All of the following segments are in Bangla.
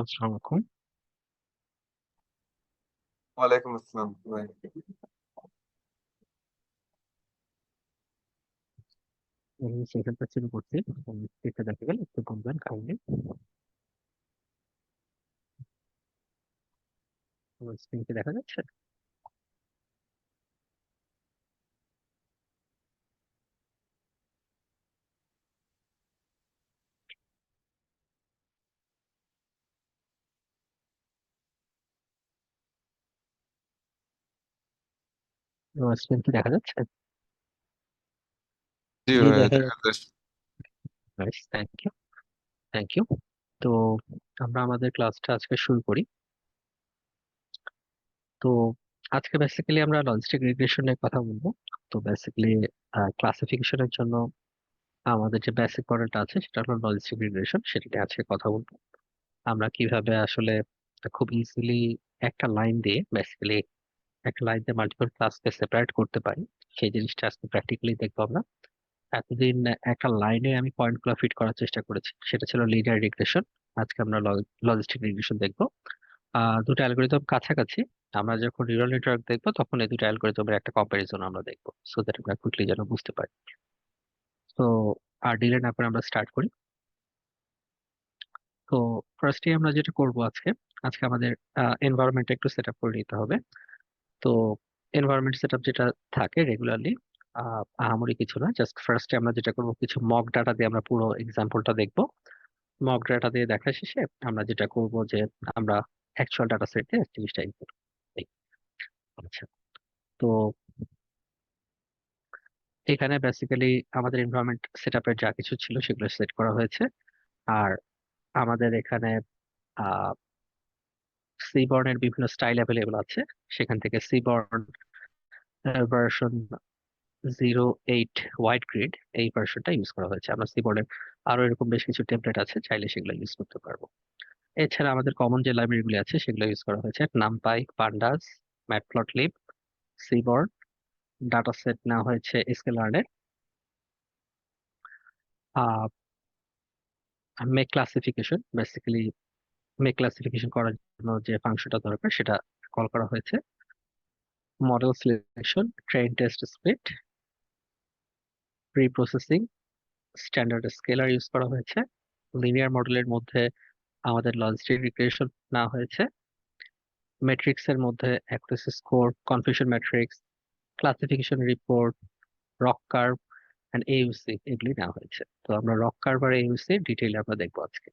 আসসালামু আলাইকুম। ওয়ালাইকুম আসসালাম ভাই। আমি সেখানটা শুরু করছি। স্ক্রিনটা দেখা গেল একটু কমবেন কাইন্ডলি। আমার স্ক্রিনকে দেখা যাচ্ছে? আমার স্ক্রিন কি দেখা যাচ্ছে? জি জি, ভাই, দেখা দেখা যাচ্ছে। যাচ্ছে। Nice, thank you. Thank you. তো আমরা আমাদের ক্লাসটা আজকে শুরু করি। তো আজকে বেসিক্যালি আমরা লজিস্টিক রিগ্রেশনের কথা বলবো। তো বেসিক্যালি ক্লাসিফিকেশনের জন্য আমাদের যে বেসিক মডেলটা আছে সেটা হলো লজিস্টিক রিগ্রেশন, সেটা নিয়ে আজকে কথা বলবো। আমরা কিভাবে আসলে খুব ইজিলি একটা লাইন দিয়ে বেসিক্যালি একটা লাইন দিয়ে মাল্টিপল ক্লাসকে সেপারেট করতে পারি, সেই জিনিসটা আজকে প্র্যাকটিক্যালি দেখবো আমরা। এতদিন একটা লাইনে আমি পয়েন্ট গুলো ফিট করার চেষ্টা করেছি, সেটা ছিল লিনিয়ার রিগ্রেশন। আজকে আমরা লজিস্টিক রিগ্রেশন দেখবো। দুটো অ্যালগোরিদম কাছাকাছি। আমরা যখন নিউরাল নেটওয়ার্ক দেখবো তখন এই দুটো অ্যালগোরিদমের একটা কম্পারিজন আমরা দেখবো, সো দ্যাট আমরা কুইকলি যেন বুঝতে পারি। তো আর ডিলে না করে আমরা স্টার্ট করি। তো ফার্স্টে আমরা যেটা করব আজকে, আজকে আমাদের এনভায়রনমেন্ট একটু সেট আপ করে নিতে হবে। তো এনভায়রনমেন্ট সেটআপ যেটা থাকে রেগুলারলি, আহামরি কিছু না, জাস্ট ফার্স্টে আমরা যেটা করব কিছু মক ডাটা দিয়ে আমরা পুরো এক্সাম্পলটা দেখব। মক ডাটা দিয়ে দেখা শেষে আমরা যেটা করব যে আমরা অ্যাকচুয়াল ডাটা সেট দিয়ে জিনিসটা ইনপুট করি। আচ্ছা, তো এখানে বেসিক্যালি আমাদের এনভায়রনমেন্ট সেটআপের যা কিছু ছিল সেগুলো সেট করা হয়েছে। আর আমাদের এখানে আহ সিবর্নের বিভিন্ন স্টাইল অ্যাভেলেবল আছে। সেখান থেকে সিবর্ন ভার্সন 08 হোয়াইট গ্রিড, এই ভার্সনটা ইউজ করা হয়েছে। আমরা সিবোর্ডের আরো এরকম বেশ কিছু টেমপ্লেট আছে, চাইলে সেগুলো ইউজ করতে পারবো। এছাড়া আমাদের কমন যে লাইব্রেরিগুলো আছে সেগুলো ইউজ করা হয়েছে: NumPy, pandas, Matplotlib, Seaborn. Data set নেওয়া হয়েছে স্কেলার্নের। Uh make classification, basically make classification করার জন্য যে ফাংশনটা দরকার সেটা কল করা হয়েছে। Model selection, train test split, preprocessing, standard scaler use করা হয়েছে। লিনিয়ার মডেলের মধ্যে আমাদের লজিস্টিক রিগ্রেশন নেওয়া হয়েছে। মেট্রিক্স এর মধ্যে accuracy score, confusion matrix, classification report, ROC curve and AUC এগুলি নেওয়া হয়েছে। তো আমরা রক কার্ভ আর এইউসি ডিটেইলে আমরা দেখবো আজকে।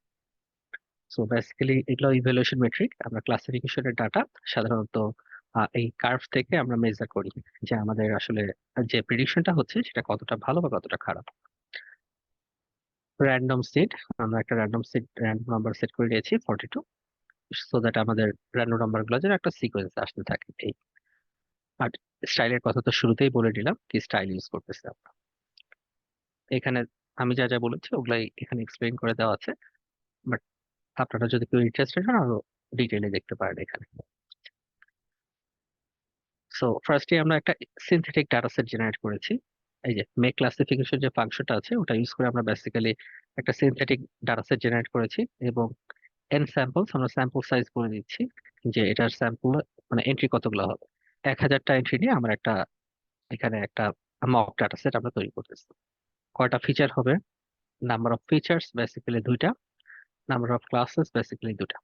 সো বেসিক্যালি এগুলো ইভ্যালুয়েশন মেট্রিক। আমরা ক্লাসিফিকেশনের ডাটা সাধারণত এই কার্ভ থেকে আমরা মেজার করি যে আমাদের আসলে যে প্রিডিকশনটা হচ্ছে সেটা কতটা ভালো বা কতটা খারাপ। র্যান্ডম সিড, আমরা একটা র্যান্ডম নাম্বার সেট করে নিয়েছি 42, সো দ্যাট আমাদের র্যান্ডম নাম্বার গুলো যেন একটা সিকোয়েন্স আসতে থাকে। এই আর স্টাইলের কথা তো শুরুতেই বলে দিলাম, কি স্টাইল ইউজ করতেছে আমরা এখানে। আমি যা যা বলেছি ওগুলাই এখানে এক্সপ্লেইন করে দেওয়া আছে, বাট আপনারা যদি কেউ ইন্টারেস্টেড হন আরো ডিটেইলে দেখতে পারেন এখানে। সো ফার্স্টে আমরা একটা সিনথেটিক ডাটা সেট জেনারেট করেছি। এই যে মেক ক্লাসিফিকেশন যে ফাংশনটা আছে ওটা ইউজ করে আমরা বেসিক্যালি একটা সিনথেটিক ডাটা সেট জেনারেট করেছি। এবং এন স্যাম্পলস, আমরা স্যাম্পল সাইজ বলে দিচ্ছি যে এটার স্যাম্পল মানে এন্ট্রি কতগুলো হবে। 1000টা এন্ট্রি নিয়ে আমরা একটা এখানে একটা মক ডাটা সেট আমরা তৈরি করতেছি। কয়টা ফিচার হবে? নাম্বার অফ ফিচার্স বেসিক্যালি দুইটা, নাম্বার অফ ক্লাসেস বেসিক্যালি দুটা।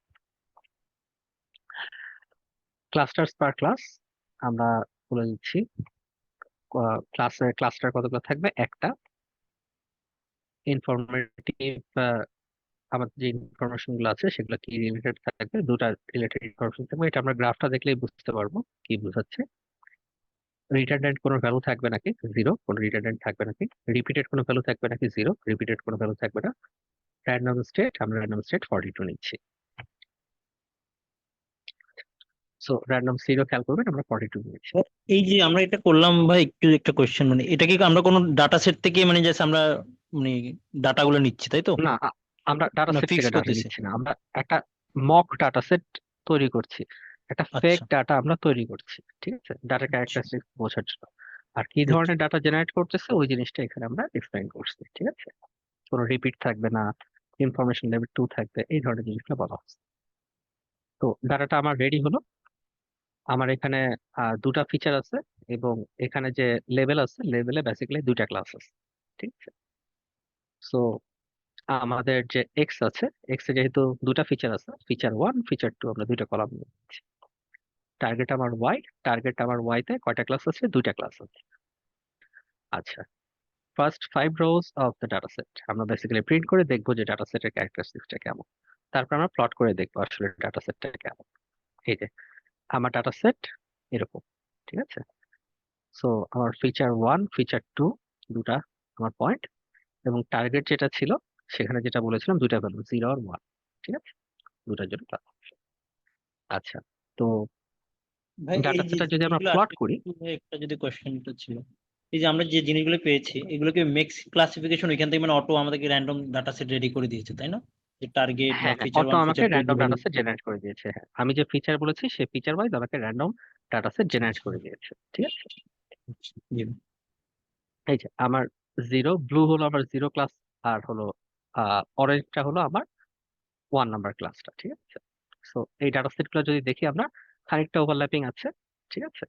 ক্লাস্টার্স পার ক্লাস আমরা বলে দিচ্ছি। ক্লাস্টার কতগুলো থাকবে? একটা। ইনফরমেটিভ, আমাদের যে ইনফরমেশন গুলো আছে সেগুলো কি রিলেটেড থাকবে? দুটা রিলেটেড ইনফরমেশন থাকবে, এটা আমরা গ্রাফটা দেখলেই বুঝতে পারবো কি বোঝাচ্ছে। রিটার্ডেন্ট কোনো ভ্যালু থাকবে নাকি? জিরো, কোনো রিটার্ডেন্ট থাকবে নাকি? রিপিটেড কোনো ভ্যালু থাকবে নাকি? জিরো, রিপিটেড কোনো ভ্যালু থাকবে না। র্যান্ডম স্টেট, আমরা র্যান্ডম স্টেট 42 নিচ্ছি। সো র্যান্ডম জিরো খেয়াল করবেন, আমরা 42 নিচ্ছি। এই যে আমরা এটা করলাম ভাই, একটু একটা কোশ্চেন, মানে এটা কি আমরা কোনো ডাটা সেট থেকে মানে জাস্ট আমরা মানে ডাটাগুলো নিচ্ছি তাই তো, না, আমরা ডাটা না সেট ফিক্স থেকে ডাটা করতেছি? নিচ্ছি না, আমরা একটা মক ডাটা সেট তৈরি করছি, একটা ফেক আচ্ছা ডাটা আমরা তৈরি করছি। ঠিক আছে, ডাটা আচ্ছা ক্যারেক্টারিস্টিক্স বোঝার জন্য। আর কি বুঝছি। ধরনের ডাটা জেনারেট করতেছে ওই জিনিসটা এখানে আমরা এক্সপ্লেইন করছি। ঠিক আছে, কোনো রিপিট থাকবে না, ইনফরমেশন লেভেল 2 থাকবে, এই ধরনের জিনিসগুলো বলা হচ্ছে। তো ডাটাটা আমার রেডি হলো। আমার এখানে দুটা ফিচার আছে, এবং এখানে যে লেভেল আছে, লেভেলে বেসিক্যালি দুইটা ক্লাস আছে। ঠিক আছে। সো আমাদের যে এক্স আছে, এক্স এ যেহেতু দুটা ফিচার আছে, ফিচার ওয়ান ফিচার টু, আমরা দুইটা কলাম নিচ্ছি। টার্গেট আমার ওয়াই, টার্গেট আমার ওয়াই তে কয়টা ক্লাস আছে? দুইটা ক্লাস আছে। আচ্ছা, first 5 rows of the data set আমরা বেসিক্যালি প্রিন্ট করে দেখবো যে ডাটা সেটের ক্যারেক্টারিস্টিক্সটা কেমন। তারপর আমরা প্লট করে দেখবো আসলে ডাটা সেটটা কেমন। এই যে আমার ডাটা সেট এরকম। ঠিক আছে। সো আমার ফিচার ওয়ান ফিচার টু দুটা আমার পয়েন্ট, এবং টার্গেট যেটা ছিল সেখানে যেটা বলেছিলাম দুইটা ভ্যালু, 0 আর 1। ঠিক আছে, দুটার জন্য class। আচ্ছা, তো ভাই এই ডাটা যে সেটটা যদি আমরা জিনিসগুলো প্লট আসলে করি, একটু ভাই একটা যদি কোশ্চেনটা ছিল, এই যে আমরা যে জিনিসগুলো পেয়েছি এগুলোকে মিক্স ক্লাসিফিকেশন ওইখান থেকে মানে অটো আমাদেরকে র্যান্ডম ডাটা সেট রেডি করে দিয়েছে তাই না? যে টার্গেট বা হ্যাঁ হ্যাঁ, ফিচার অটো ওয়ান আমাকে ফিচার টু র্যান্ডম এগুলো ডাটা সেট জেনারেট করে দিয়েছে। হ্যাঁ, আমি যে ফিচার বলেছি সেই ফিচার ওয়াইজ আমাকে র্যান্ডম ডাটা সেট আচ্ছা জেনারেট আচ্ছা করে দিয়েছে। ঠিক আছে। আচ্ছা, জি ভাই। এই যে আমার জিরো ব্লু হলো আমার জিরো ক্লাস, আর হলো অরেঞ্জটা হলো আমার 1 নাম্বার ক্লাসটা। ঠিক আছে। সো এই ডাটা সেট গুলো যদি দেখি আমরা, খানিকটা ওভারল্যাপিং আছে। ঠিক আছে।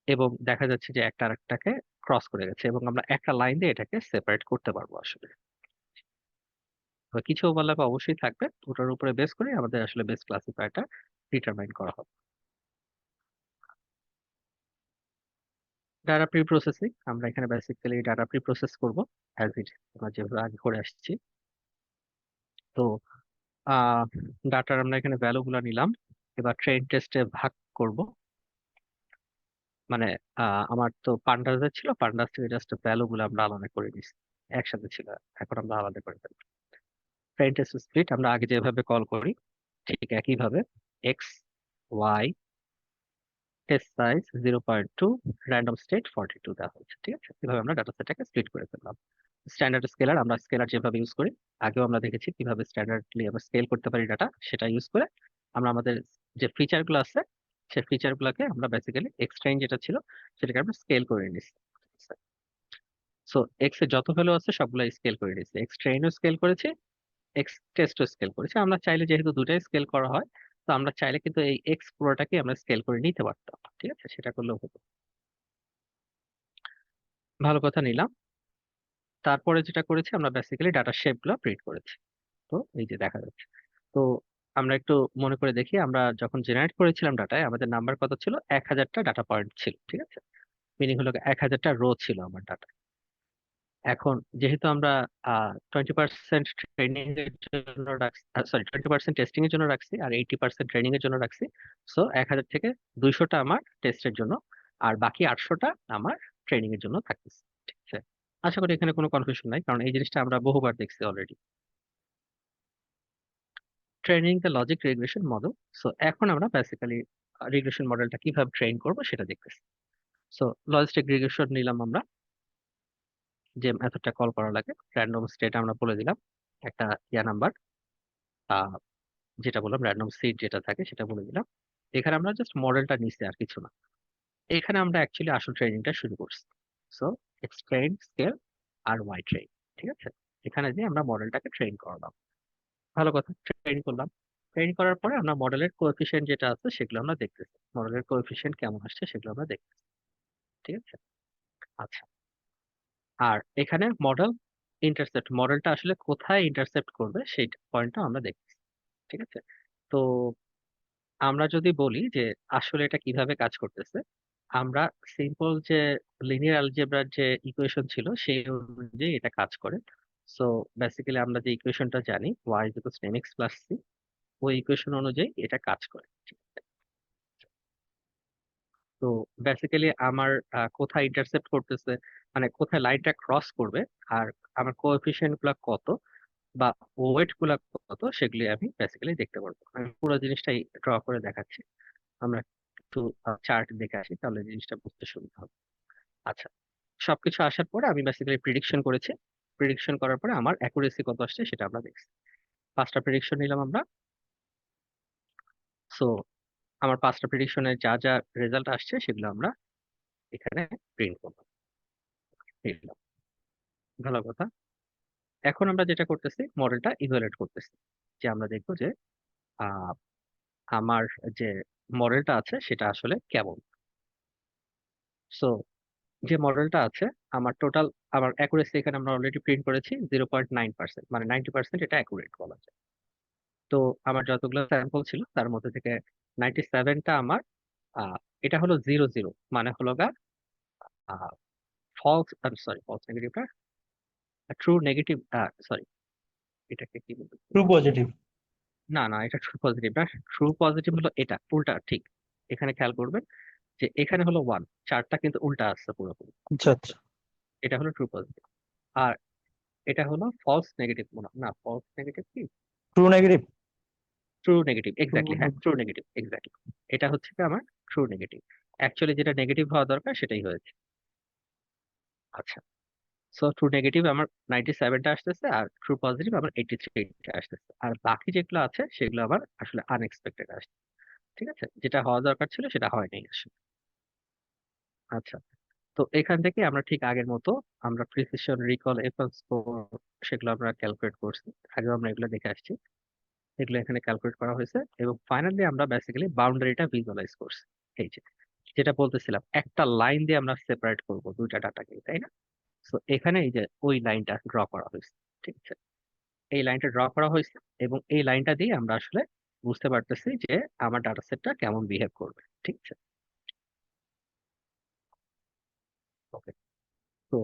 এবং দেখা যাচ্ছে যে একটা আরেকটাকে ক্রস করে গেছে, এবং আমরা একটা লাইন দিয়ে এটাকে সেপারেট করতে পারবো আসলে। তবে কিছু ওভারল্যাপ অবশ্যই থাকবে, ওটার উপরে বেস করে আমাদের আসলে বেস ক্লাসিফায়ারটা ডিটারমাইন করা হবে। ডাটা প্রি প্রসেসিং, আমরা এখানে বেসিক্যালি ডাটা প্রি প্রসেস করবো অ্যাজ ইট আমরা যেভাবে আগে করে আসছি। তো আহ ডাটার আমরা এখানে ভ্যালু গুলা নিলাম, এবার ট্রেন টেস্টে ভাগ করব। মানে আমার তো পান্ডাসের ছিল, পান্ডাস থেকে জাস্ট ভ্যালু গুলো আমরা আলাদা করে নিচ্ছি, একসাথে ছিল, এখন আমরা আলাদা করে ফেলবো। ট্রেন টেস্ট স্প্লিট আমরা আগে যেভাবে কল করি ঠিক একইভাবে, X Y test size 0.2, random state 42 দেওয়া হয়েছে। ঠিক আছে, এভাবে আমরা ডাটা সেটটাকে স্প্লিট করে ফেললাম। স্ট্যান্ডার্ড স্কেলার, আমরা স্কেলার যেভাবে ইউজ করি, আগেও আমরা দেখেছি কিভাবে স্ট্যান্ডার্ডলি আমরা স্কেল করতে পারি ডাটা, সেটা ইউজ করে আমরা আমাদের যে ফিচার গুলো আছে সেই ফিচার গুলোকে আমরা বেসিক্যালি এক্সট্রেন যেটা ছিল সেটাকে আমরা স্কেল করে নিচ্ছি। সো এক্স এর যত ভ্যালু আছে সবগুলো স্কেল করে নিচ্ছি, এক্স ট্রেনও স্কেল করেছি, এক্স টেস্টও স্কেল করেছি। আমরা চাইলে যেহেতু দুটাই স্কেল করা হয়, তো আমরা চাইলে কিন্তু এই এক্স পুরোটাকে আমরা স্কেল করে নিতে পারতাম। ঠিক আছে, সেটা করলেও হতো। ভালো কথা নিলাম। তারপরে যেটা করেছি আমরা বেসিক্যালি ডাটা শেপ গুলো প্রিন্ট করেছি। তো এই যে দেখা যাচ্ছে। তো আমরা একটু মনে করে দেখি, আমরা যখন জেনারেট করেছিলাম ডাটায় আমাদের নাম্বার কত ছিল? 1000টা ডাটা পয়েন্ট ছিল। ঠিক আছে, মিনিং হলো 1000টা রো ছিল আমার ডাটা। এখন যেহেতু আমরা 20% ট্রেনিং এর জন্য রাখছি, সরি 20% টেস্টিং এর জন্য রাখছি আর 80% ট্রেনিং এর জন্য রাখছি। সো 1000 থেকে 200টা আমার টেস্টের জন্য, আর বাকি 800টা আমার ট্রেনিং এর জন্য থাকতেছে। ঠিক আছে, আশা করি এখানে কোনো কনফিউশন নাই, কারণ এই জিনিসটা আমরা বহুবার দেখছি already. Training the logic regression model. So এখন আমরা বেসিক্যালি রিগ্রেশন মডেলটা কিভাবে ট্রেন করব সেটা দেখতেছি। সো লজিস্টিক রিগ্রেশন নিলাম আমরা, যে মেথডটা কল করা লাগে, র্যান্ডম স্টেট আমরা বলে দিলাম একটা ইয়া নাম্বার, যেটা বললাম র্যান্ডম সিট যেটা থাকে সেটা বলে দিলাম। এখানে আমরা জাস্ট মডেলটা নিচ্ছি আর কিছু না। এখানে আমরা অ্যাকচুয়ালি আসল ট্রেনিংটা শুরু করছি। সো এক্সপ্লেন স্কেল আর ওয়াই ট্রেন। ঠিক আছে, এখানে দিয়ে আমরা মডেলটাকে ট্রেন করলাম। ভালো কথা, ট্রেন করলাম। ট্রেন করার পরে আমরা মডেলের কোএফিসিয়েন্ট যেটা আছে সেগুলো আমরা দেখতেছি, মডেলের কোএফিসিয়েন্ট কেমন আসছে সেগুলো আমরা দেখতেছি। ঠিক আছে। আচ্ছা, আর এখানে মডেল ইন্টারসেপ্ট, মডেলটা আসলে কোথায় ইন্টারসেপ্ট করবে সেই পয়েন্টটা আমরা দেখতেছি। ঠিক আছে। তো আমরা যদি বলি যে আসলে এটা কিভাবে কাজ করতেছে, আমরা সিম্পল যে লিনিয়ার অ্যালজেব্রার যে ইকুয়েশন ছিল সেই অনুযায়ী এটা কাজ করে। সো বেসিক্যালি আমরা যে ইকুয়েশনটা জানি y equals mx plus c, ওই ইকুয়েশন অনুযায়ী এটা কাজ করে। ঠিক আছে? তো বেসিক্যালি আমার কোথায় ইন্টারসেপ্ট করতেছে, মানে কোথায় লাইনটা ক্রস করবে, আর আমার কোএফিসিয়েন্ট গুলা কত বা ওয়েট গুলা কত, সেগুলি আমি বেসিক্যালি দেখতে পারবো। আমি পুরো জিনিসটাই ড্র করে দেখাচ্ছি। আমরা একটু চার্ট দেখে আসি, তাহলে জিনিসটা বুঝতে সুবিধা হবে। আচ্ছা, সবকিছু আসার পরে আমি বেসিক্যালি প্রিডিকশন করেছি। প্রিডিকশন করার পরে আমার অ্যাকুরেসি কত আসছে সেটা আমরা দেখছি। 5টা প্রিডিকশন নিলাম আমরা। সো আমার 5টা প্রিডিকশনে যা যা রেজাল্ট আসছে সেগুলো আমরা এখানে প্রিন্ট করবো। লিখলাম। ভালো কথা। এখন আমরা যেটা করতেছি মডেলটা ইভালুয়েট করতেছি, যে আমরা দেখবো যে আমার যে মডেলটা আছে সেটা আসলে কেমন। সো যে মডেলটা আছে আমার টোটাল, আমার অ্যাকুরেসি এখানে আমরা অলরেডি প্রিন্ট করেছি 0.9%, মানে 90% এটা অ্যাকুরেট বলা যায়। তো আমার যতগুলো স্যাম্পল ছিল তার মধ্যে থেকে 97টা আমার আহ, এটা হলো 0 0, মানে হলো গা ফলস, সরি ফলস নেগেটিভ না, ট্রু নেগেটিভ, সরি এটাকে কি বলবো, ট্রু পজিটিভ। না না এটা ট্রু পজিটিভ না। ট্রু পজিটিভ হলো এটা উল্টা, ঠিক। এখানে খেয়াল করবেন যে এখানে হলো 1, চারটা কিন্তু উল্টা আসছে পুরোপুরি। আচ্ছা আচ্ছা। এটা হলো ট্রু পজিটিভ। আর এটা হলো ফলস নেগেটিভ, না ফলস নেগেটিভ কি, true negative. True negative, exactly, হ্যাঁ ট্রু নেগেটিভ, এক্স্যাক্টলি। এটা হচ্ছে কি আমার ট্রু নেগেটিভ। অ্যাকচুয়ালি যেটা নেগেটিভ হওয়া দরকার সেটাই হয়েছে। আচ্ছা, সো ট্রু নেগেটিভ আমার 97টা আসতেছে, আর ট্রু পজিটিভ আমার 83টা আসতেছে, আর বাকি যেগুলো আছে সেগুলো আমার আসলে আনএক্সপেক্টেড আসছে। ঠিক আছে, যেটা হওয়া দরকার ছিল সেটা হয় নাই আসলে। আচ্ছা, তো এখান থেকে আমরা ঠিক আগের মতো আমরা প্রিসিশন, রিকল, এফএল স্কোর সেগুলো আমরা ক্যালকুলেট করছি। আগেও আমরা এগুলো দেখে আসছি, এগুলো এখানে ক্যালকুলেট করা হয়েছে, এবং ফাইনালি আমরা বেসিক্যালি বাউন্ডারিটা ভিজুয়ালাইজ করছি। এই যে যেটা বলতেছিলাম, একটা লাইন দিয়ে আমরা সেপারেট করব দুইটা ডাটাকে, তাই না? তো এখানে এই যে ওই লাইনটা ড্র করা হয়েছে, ঠিক আছে? এই লাইনটা ড্র করা হয়েছে, এবং এই লাইনটা দিয়ে আমরা আসলে বুঝতে পারতেছি যে আমার ডাটা সেটটা কেমন বিহেভ করবে। ঠিক আছে, ওকে। তো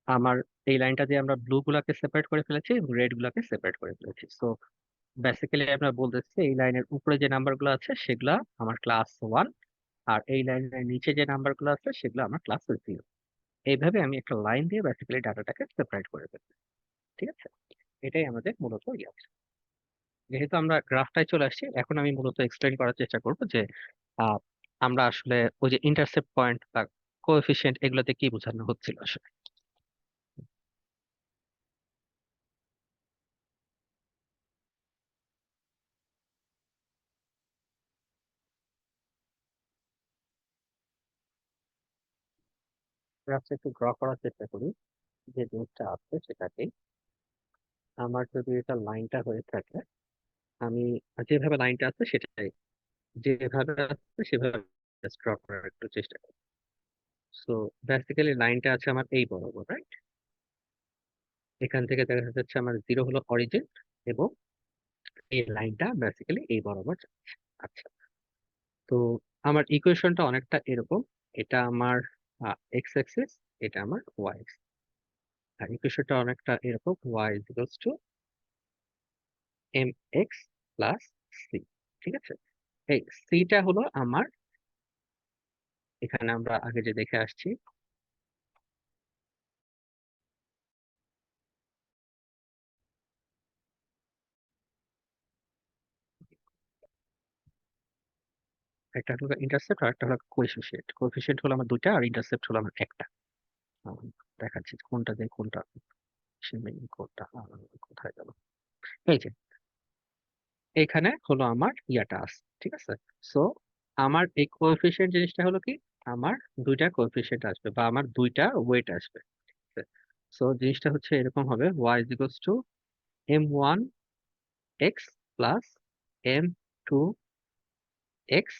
আমার এই লাইনটা দিয়ে আমরা ব্লু গুলাকে সেপারেট করে ফেলেছি এবং রেড গুলাকে সেপারেট করে ফেলেছি। সো বেসিক্যালি আমরা বলতেছি এই লাইনের উপরে যে নাম্বার গুলো আছে সেগুলা আমার ক্লাস 1, আর এই লাইনের নিচে যে নাম্বার গুলো আছে সেগুলো আমার ক্লাস 0। এইভাবে আমি একটা লাইন দিয়ে বেসিক্যালি ডাটাটাকে সেপারেট করে ফেলছি। ঠিক আছে, এটাই আমাদের মূলত ইয়ে আছে। যেহেতু আমরা গ্রাফটায় চলে আসছি, এখন আমি মূলত এক্সপ্লেইন করার চেষ্টা করব যে আহ, আমরা আসলে ওই যে ইন্টারসেপ্ট পয়েন্ট বা কোএফিসিয়েন্ট এগুলোতে কি বোঝানো হচ্ছিল আসলে। গ্রাফটা একটু ড্র করার চেষ্টা করি। যে জিনিসটা আছে সেটাকে, আমার যদি এটা লাইনটা হয়ে থাকে, আমি যেভাবে লাইনটা আছে সেটাই, যেভাবে আছে সেভাবে ড্র করার একটু চেষ্টা করি। সো বেসিক্যালি লাইনটা আছে আমার এই বরাবর, রাইট? এখান থেকে দেখা যাচ্ছে আমার 0 হলো অরিজিন, এবং এই লাইনটা বেসিক্যালি এই বরাবর যাচ্ছে। আচ্ছা, তো আমার ইকুয়েশনটা অনেকটা এরকম। এটা আমার এক্স অ্যাক্সিস, এটা আমার ওয়াই। আর ইকুয়েশনটা অনেকটা এরকম, Y equals to M X plus C. ঠিক আছে, এই সিটা হলো আমার, এখানে আমরা আগে যে দেখে আসছি, একটা হলো ইন্টারসেপ্ট আর একটা হলো কোএফিসিয়েন্ট। কোএফিসিয়েন্ট হলো আমার দুইটা, আর ইন্টারসেপ্ট হলো আমার একটা। আহ, দেখাচ্ছি কোনটা দিয়ে কোনটা, কোনটা কোথায় গেল, এই যে এখানে হলো আমার ইয়াটা আছে। ঠিক আছে, সো আমার এই কোএফিসিয়েন্ট জিনিসটা হলো কি, আমার দুইটা কোএফিসিয়েন্ট আসবে বা আমার দুইটা ওয়েট আসবে। সো জিনিসটা হচ্ছে এরকম হবে, Y equals to m1 X plus m2 X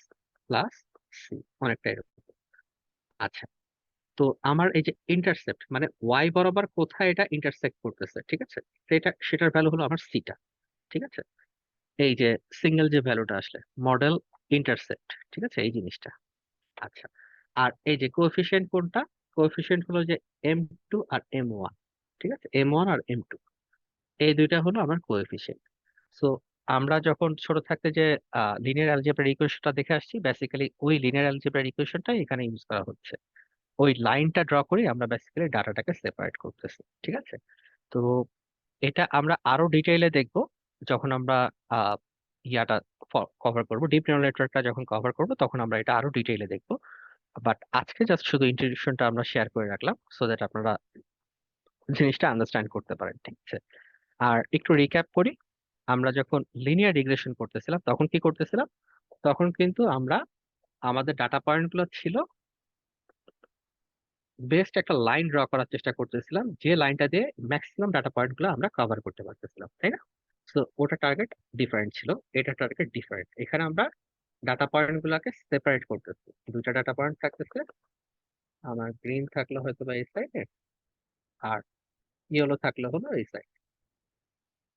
plus C, অনেকটা এরকম। আচ্ছা, তো আমার এই যে ইন্টারসেপ্ট, মানে ওয়াই বরাবর কোথায় এটা ইন্টারসেক্ট করতেছে, ঠিক আছে, তো এটা সেটার ভ্যালু হলো আমার সিটা। ঠিক আছে, এই যে সিঙ্গেল যে ভ্যালুটা আসলে মডেল ইন্টারসেপ্ট, ঠিক আছে, এই জিনিসটা। আচ্ছা, আর এই যে কোএফিসিয়েন্ট কোনটা, কোএফিসিয়েন্ট হলো যে m2 আর m1। ঠিক আছে, m1 আর m2, এই দুইটা হলো আমার কোএফিসিয়েন্ট। সো আমরা যখন ছোট থাকতে যে লিনিয়ার অ্যালজেব্রার ইকুয়েশনটা দেখে আসছি, বেসিক্যালি ওই লিনিয়ার অ্যালজেব্রার ইকুয়েশনটাই এখানে ইউজ করা হচ্ছে। ওই লাইনটা ড্র করে আমরা বেসিক্যালি ডাটাটাকে সেপারেট করতেছি। ঠিক আছে, তো এটা আমরা আরো ডিটেইলে দেখব যখন আমরা আহ, ইয়াটা কভার করব, ডিপ নিউরাল নেটওয়ার্কটা যখন কভার করব তখন আমরা এটা আরো ডিটেইলে দেখব। বাট আজকে জাস্ট শুধু ইন্ট্রোডিউশনটা আমরা শেয়ার করে রাখলাম সো দ্যাট আপনারা জিনিসটা আন্ডারস্ট্যান্ড করতে পারেন। ঠিক আছে, আর একটু রিক্যাপ করি। আমরা যখন লিনিয়ার রিগ্রেশন করতেছিলাম তখন কি করতেছিলাম, তখন কিন্তু আমরা আমাদের ডাটা পয়েন্ট গুলো ছিল বেস্ট একটা লাইন ড্র করার চেষ্টা করতেছিলাম, যে লাইনটা দিয়ে ম্যাক্সিমাম ডাটা পয়েন্ট গুলো আমরা কভার করতে পারতেছিলাম, তাই না? সো ওটা টার্গেট ডিফারেন্ট ছিল, এটা টার্গেট ডিফারেন্ট। এখানে আমরা ডাটা পয়েন্ট গুলাকে সেপারেট করতেছি, দুইটা ডাটা পয়েন্ট থাকতেছে, আমার গ্রিন থাকলে হয়তো বা এই সাইডে, আর ইয়েলো থাকলে হলো এই সাইড।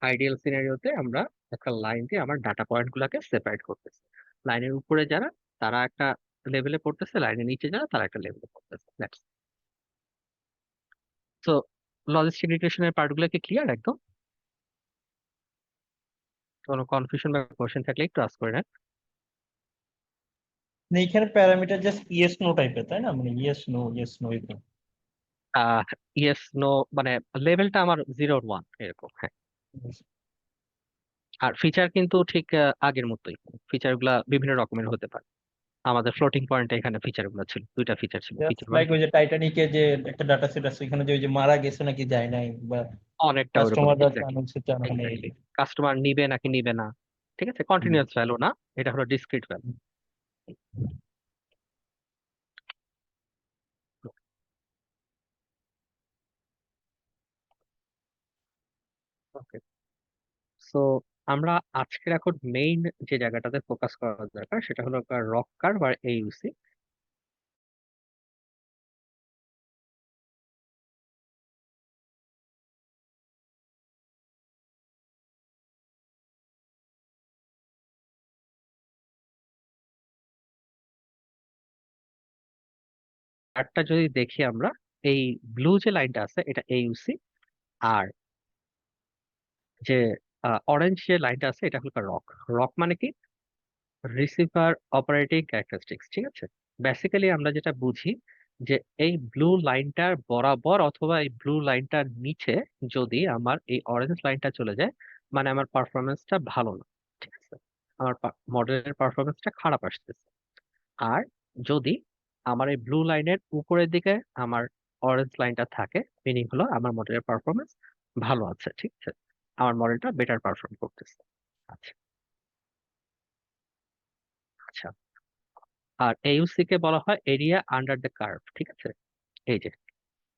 আইডিয়াল সিনারিওতে আমরা একটা লাইন দিয়ে আমার ডাটা পয়েন্ট গুলাকে সেপারেট করতেছি। লাইনের উপরে যারা, তারা একটা লেভেলে পড়তেছে, লাইনের নিচে যারা, তারা একটা লেভেলে পড়তেছে। তো লজিস্টিক রিগ্রেশনের পার্ট গুলো কি ক্লিয়ার একদম? কোনো কনফিউশন বা কোশ্চেন থাকলে একটু আস্ক করে নেন। না, এখানে প্যারামিটার জাস্ট ইয়েস নো টাইপের, তাই না? মানে ইয়েস নো এরকম। ইয়েস নো, মানে লেভেলটা আমার 0 আর 1 এরকম, হ্যাঁ। আর ফিচার কিন্তু ঠিক আগের মতোই, ফিচার গুলা বিভিন্ন রকমের হতে পারে। আমাদের ফ্লোটিং পয়েন্টে এখানে ফিচার গুলো ছিল, দুইটা ফিচার ছিল, জাস্ট ফিচার লাইক 1 ওই যে টাইটানিকে যে একটা ডাটা সেট আছে, ওখানে যে ওই যে মারা গেছে নাকি যায় নাই, বা অনেকটা ওইরকম, কাস্টমাররা এক্স্যাক্টলি। জানাচ্ছে চান ওখানে। এক্স্যাক্টলি, কাস্টমার নিবে নাকি নিবে না, ঠিক আছে, কন্টিনিউয়াস ভ্যালু না, এটা হলো ডিসক্রিট ভ্যালু। ওকে, সো আমরা আজকের এখন মেইন যে জায়গাটাতে ফোকাস করা দরকার সেটা হলো রক কার্ভ আর এইউসি। চার্টটা যদি দেখি আমরা, এই ব্লু যে লাইনটা আছে এটা এইউসি, আর যে অরেঞ্জ যে লাইনটা আছে এটা হলো রক। রক মানে কি? রিসিভার অপারেটিং ক্যারেক্টারিস্টিক্স, ঠিক আছে। বেসিক্যালি আমরা যেটা বুঝি যে এই ব্লু লাইনটার বরাবর অথবা এই ব্লু লাইনটার নিচে যদি আমার এই অরেঞ্জ লাইনটা চলে যায়, মানে আমার পারফরমেন্সটা ভালো না, ঠিক আছে, আমার মডেলের পারফরমেন্সটা খারাপ আসতেছে। আর যদি আমার এই ব্লু লাইনের উপরের দিকে আমার অরেঞ্জ লাইনটা থাকে, মিনিং হলো আমার মডেলের পারফরমেন্স ভালো আছে, ঠিক আছে, আমার মডেলটা বেটার পারফর্ম করতেছে। আচ্ছা, আচ্ছা। আর AUC কে বলা হয় এরিয়া আন্ডার দ্য কার্ভ, ঠিক আছে। এই যে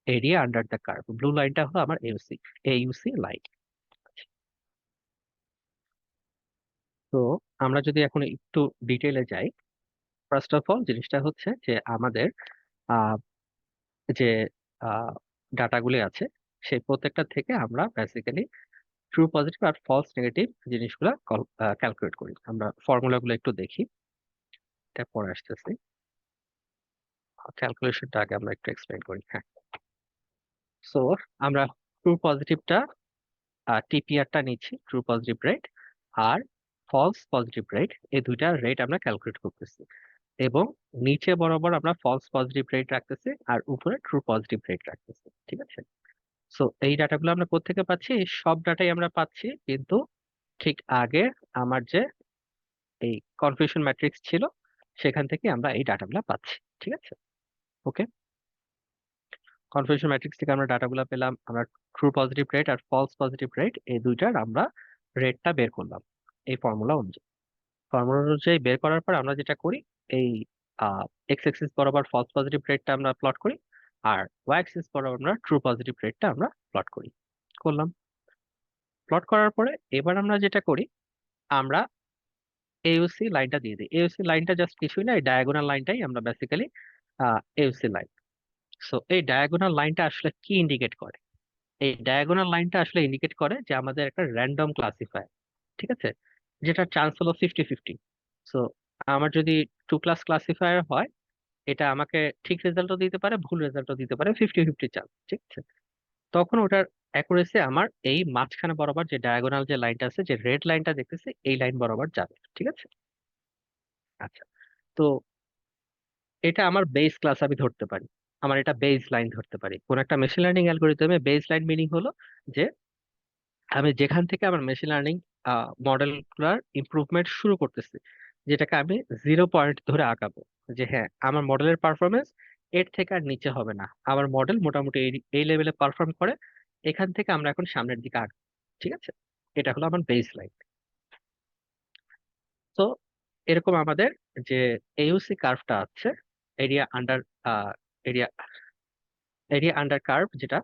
area under the curve, blue লাইনটা হলো আমার AUC, AUC লাইন। তো আমরা যদি এখন একটু ডিটেইলে যাই, ফার্স্ট অফ অল জিনিসটা হচ্ছে যে আমাদের আহ, যে ডাটাগুলি আছে সেই প্রত্যেকটা থেকে আমরা বেসিক্যালি ট্রু পজিটিভ আর ফলস নেগেটিভ জিনিসগুলো ক্যালকুলেট করি। আমরা ফর্মুলাগুলো একটু দেখি, এটা পরে আসতেছি। ক্যালকুলেশনটা আগে আমরা একটু এক্সপ্লেন করি, হ্যাঁ। সো আমরা ট্রু পজিটিভটা, টিপিআরটা নিচ্ছি, ট্রু পজিটিভ রেট, আর ফলস পজিটিভ রেট, এই দুইটা রেট আমরা ক্যালকুলেট করতেছি। এবং নিচে বরাবর আমরা ফলস পজিটিভ রেট রাখতেছি আর উপরে ট্রু পজিটিভ রেট রাখতেছি, ঠিক আছে। সো এই ডাটাগুলো আমরা কোত্থেকে পাচ্ছি? এই সব ডাটাই আমরা পাচ্ছি কিন্তু ঠিক আগে আমার যে এই কনফিউশন ম্যাট্রিক্স ছিল সেখান থেকে আমরা এই ডাটাগুলো পাচ্ছি, ঠিক আছে। ওকে, কনফিউশন ম্যাট্রিক্স থেকে আমরা ডাটাগুলো পেলাম, আমরা ট্রু পজিটিভ রেট আর ফলস পজিটিভ রেট এই দুইটার আমরা রেটটা বের করলাম এই ফর্মুলা অনুযায়ী। ফর্মুলা অনুযায়ী বের করার পর আমরা যেটা করি, এই এক্স এক্সিস বরাবর ফলস পজিটিভ রেটটা আমরা প্লট করি, আর ওয়াই অ্যাক্সিস বরাবর আমরা ট্রু পজিটিভ রেটটা আমরা প্লট করি। করলাম, প্লট করার পরে এবার আমরা যেটা করি, আমরা AUC লাইনটা দিয়ে দিই। AUC লাইনটা জাস্ট কিছুই না, এই ডায়াগোনাল লাইনটাই আমরা বেসিক্যালি AUC লাইন। সো এই ডায়াগোনাল লাইনটা আসলে কি ইন্ডিকেট করে? এই ডায়াগোনাল লাইনটা আসলে ইন্ডিকেট করে যে আমাদের একটা র্যান্ডম ক্লাসিফায়ার, ঠিক আছে, যেটা চান্স হলো 50-50। সো আমার যদি 2 ক্লাস ক্লাসিফায়ার হয়, এটা আমাকে ঠিক রেজাল্টও দিতে পারে, ভুল রেজাল্টও দিতে পারে, 50-50 চান্স, ঠিক আছে। তখন ওটার অ্যাকুরেসি আমার এই মাঝখানে বরাবর যে ডায়াগোনাল যে লাইনটা আছে, যে রেড লাইনটা দেখতেছি, এই লাইন বরাবর যাবে, ঠিক আছে। আচ্ছা, তো এটা আমার বেস ক্লাস আমি ধরতে পারি, আমার এটা বেস লাইন ধরতে পারি। কোন একটা মেশিন লার্নিং অ্যালগরিদমে বেস লাইন মিনিং হলো যে আমি যেখান থেকে আমার মেশিন লার্নিং মডেলগুলোর ইমপ্রুভমেন্ট শুরু করতেছি, যেটাকে আমি 0 পয়েন্ট ধরে আঁকাবো, যে হ্যাঁ আমার মডেলের পারফরমেন্স এর থেকে আর নিচে হবে না, আমার মডেল মোটামুটি এই লেভেলে পারফর্ম করে, এখান থেকে আমরা এখন সামনের দিকে আগাবো, ঠিক আছে। এটা হলো আমার বেস লাইন। তো এরকম আমাদের যে AUC কার্ভটা আছে, area under area area under curve যেটা,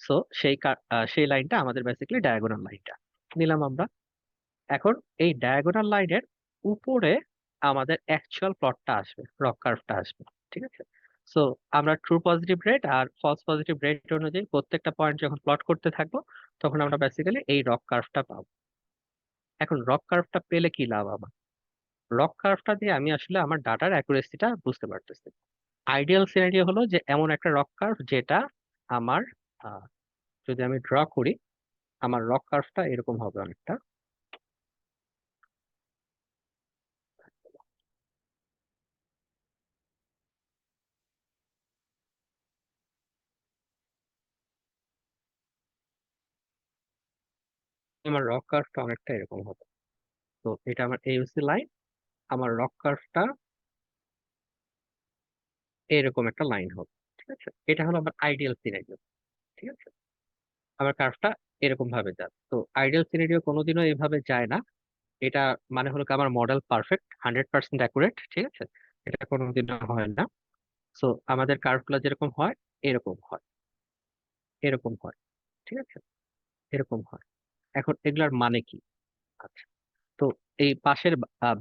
সো সেই সেই লাইনটা আমাদের বেসিক্যালি ডায়াগোনাল লাইনটা নিলাম আমরা। এখন এই ডায়াগোনাল লাইনের উপরে আমাদের অ্যাকচুয়াল প্লটটা আসবে, রক কার্ভটা আসবে। ঠিক আছে, সো আমরা ট্রু পজিটিভ রেট আর ফলস পজিটিভ রেট অনুযায়ী প্রত্যেকটা পয়েন্ট যখন প্লট করতে থাকবো তখন আমরা বেসিক্যালি এই রক কার্ভটা পাবো। এখন রক কার্ভটা পেলে কি লাভ আমার? রক কার্ভটা দিয়ে আমি আসলে আমার ডাটার অ্যাকুরেসিটা বুঝতে পারতেছি। আইডিয়াল সিনারিও হলো যে এমন একটা রক কার্ভ যেটা আমার আহ, যদি আমি ড্র করি, আমার রক কার্ভটা এরকম হবে অনেকটা। আমার রক কার্ভটা অনেকটা এরকম হবে। তো এটা আমার এইচসি লাইন, আমার রক কার্ভটা এরকম একটা লাইন হবে। ঠিক আছে, এটা হলো আমার আইডিয়াল সিনারিও। ঠিক আছে, আমার কার্ভটা এরকম ভাবে যায়। তো আইডিয়াল সিনারিও কোনোদিনও এভাবে যায় না। এটা মানে হলো কি আমার মডেল পারফেক্ট 100% অ্যাকুরেট। ঠিক আছে, এটা কোনোদিনও হয় না। সো আমাদের কার্ভগুলো যেরকম হয় এরকম হয়, এরকম হয়। ঠিক আছে, এরকম হয়। এখন এগুলার মানে কি? আচ্ছা, তো এই পাশের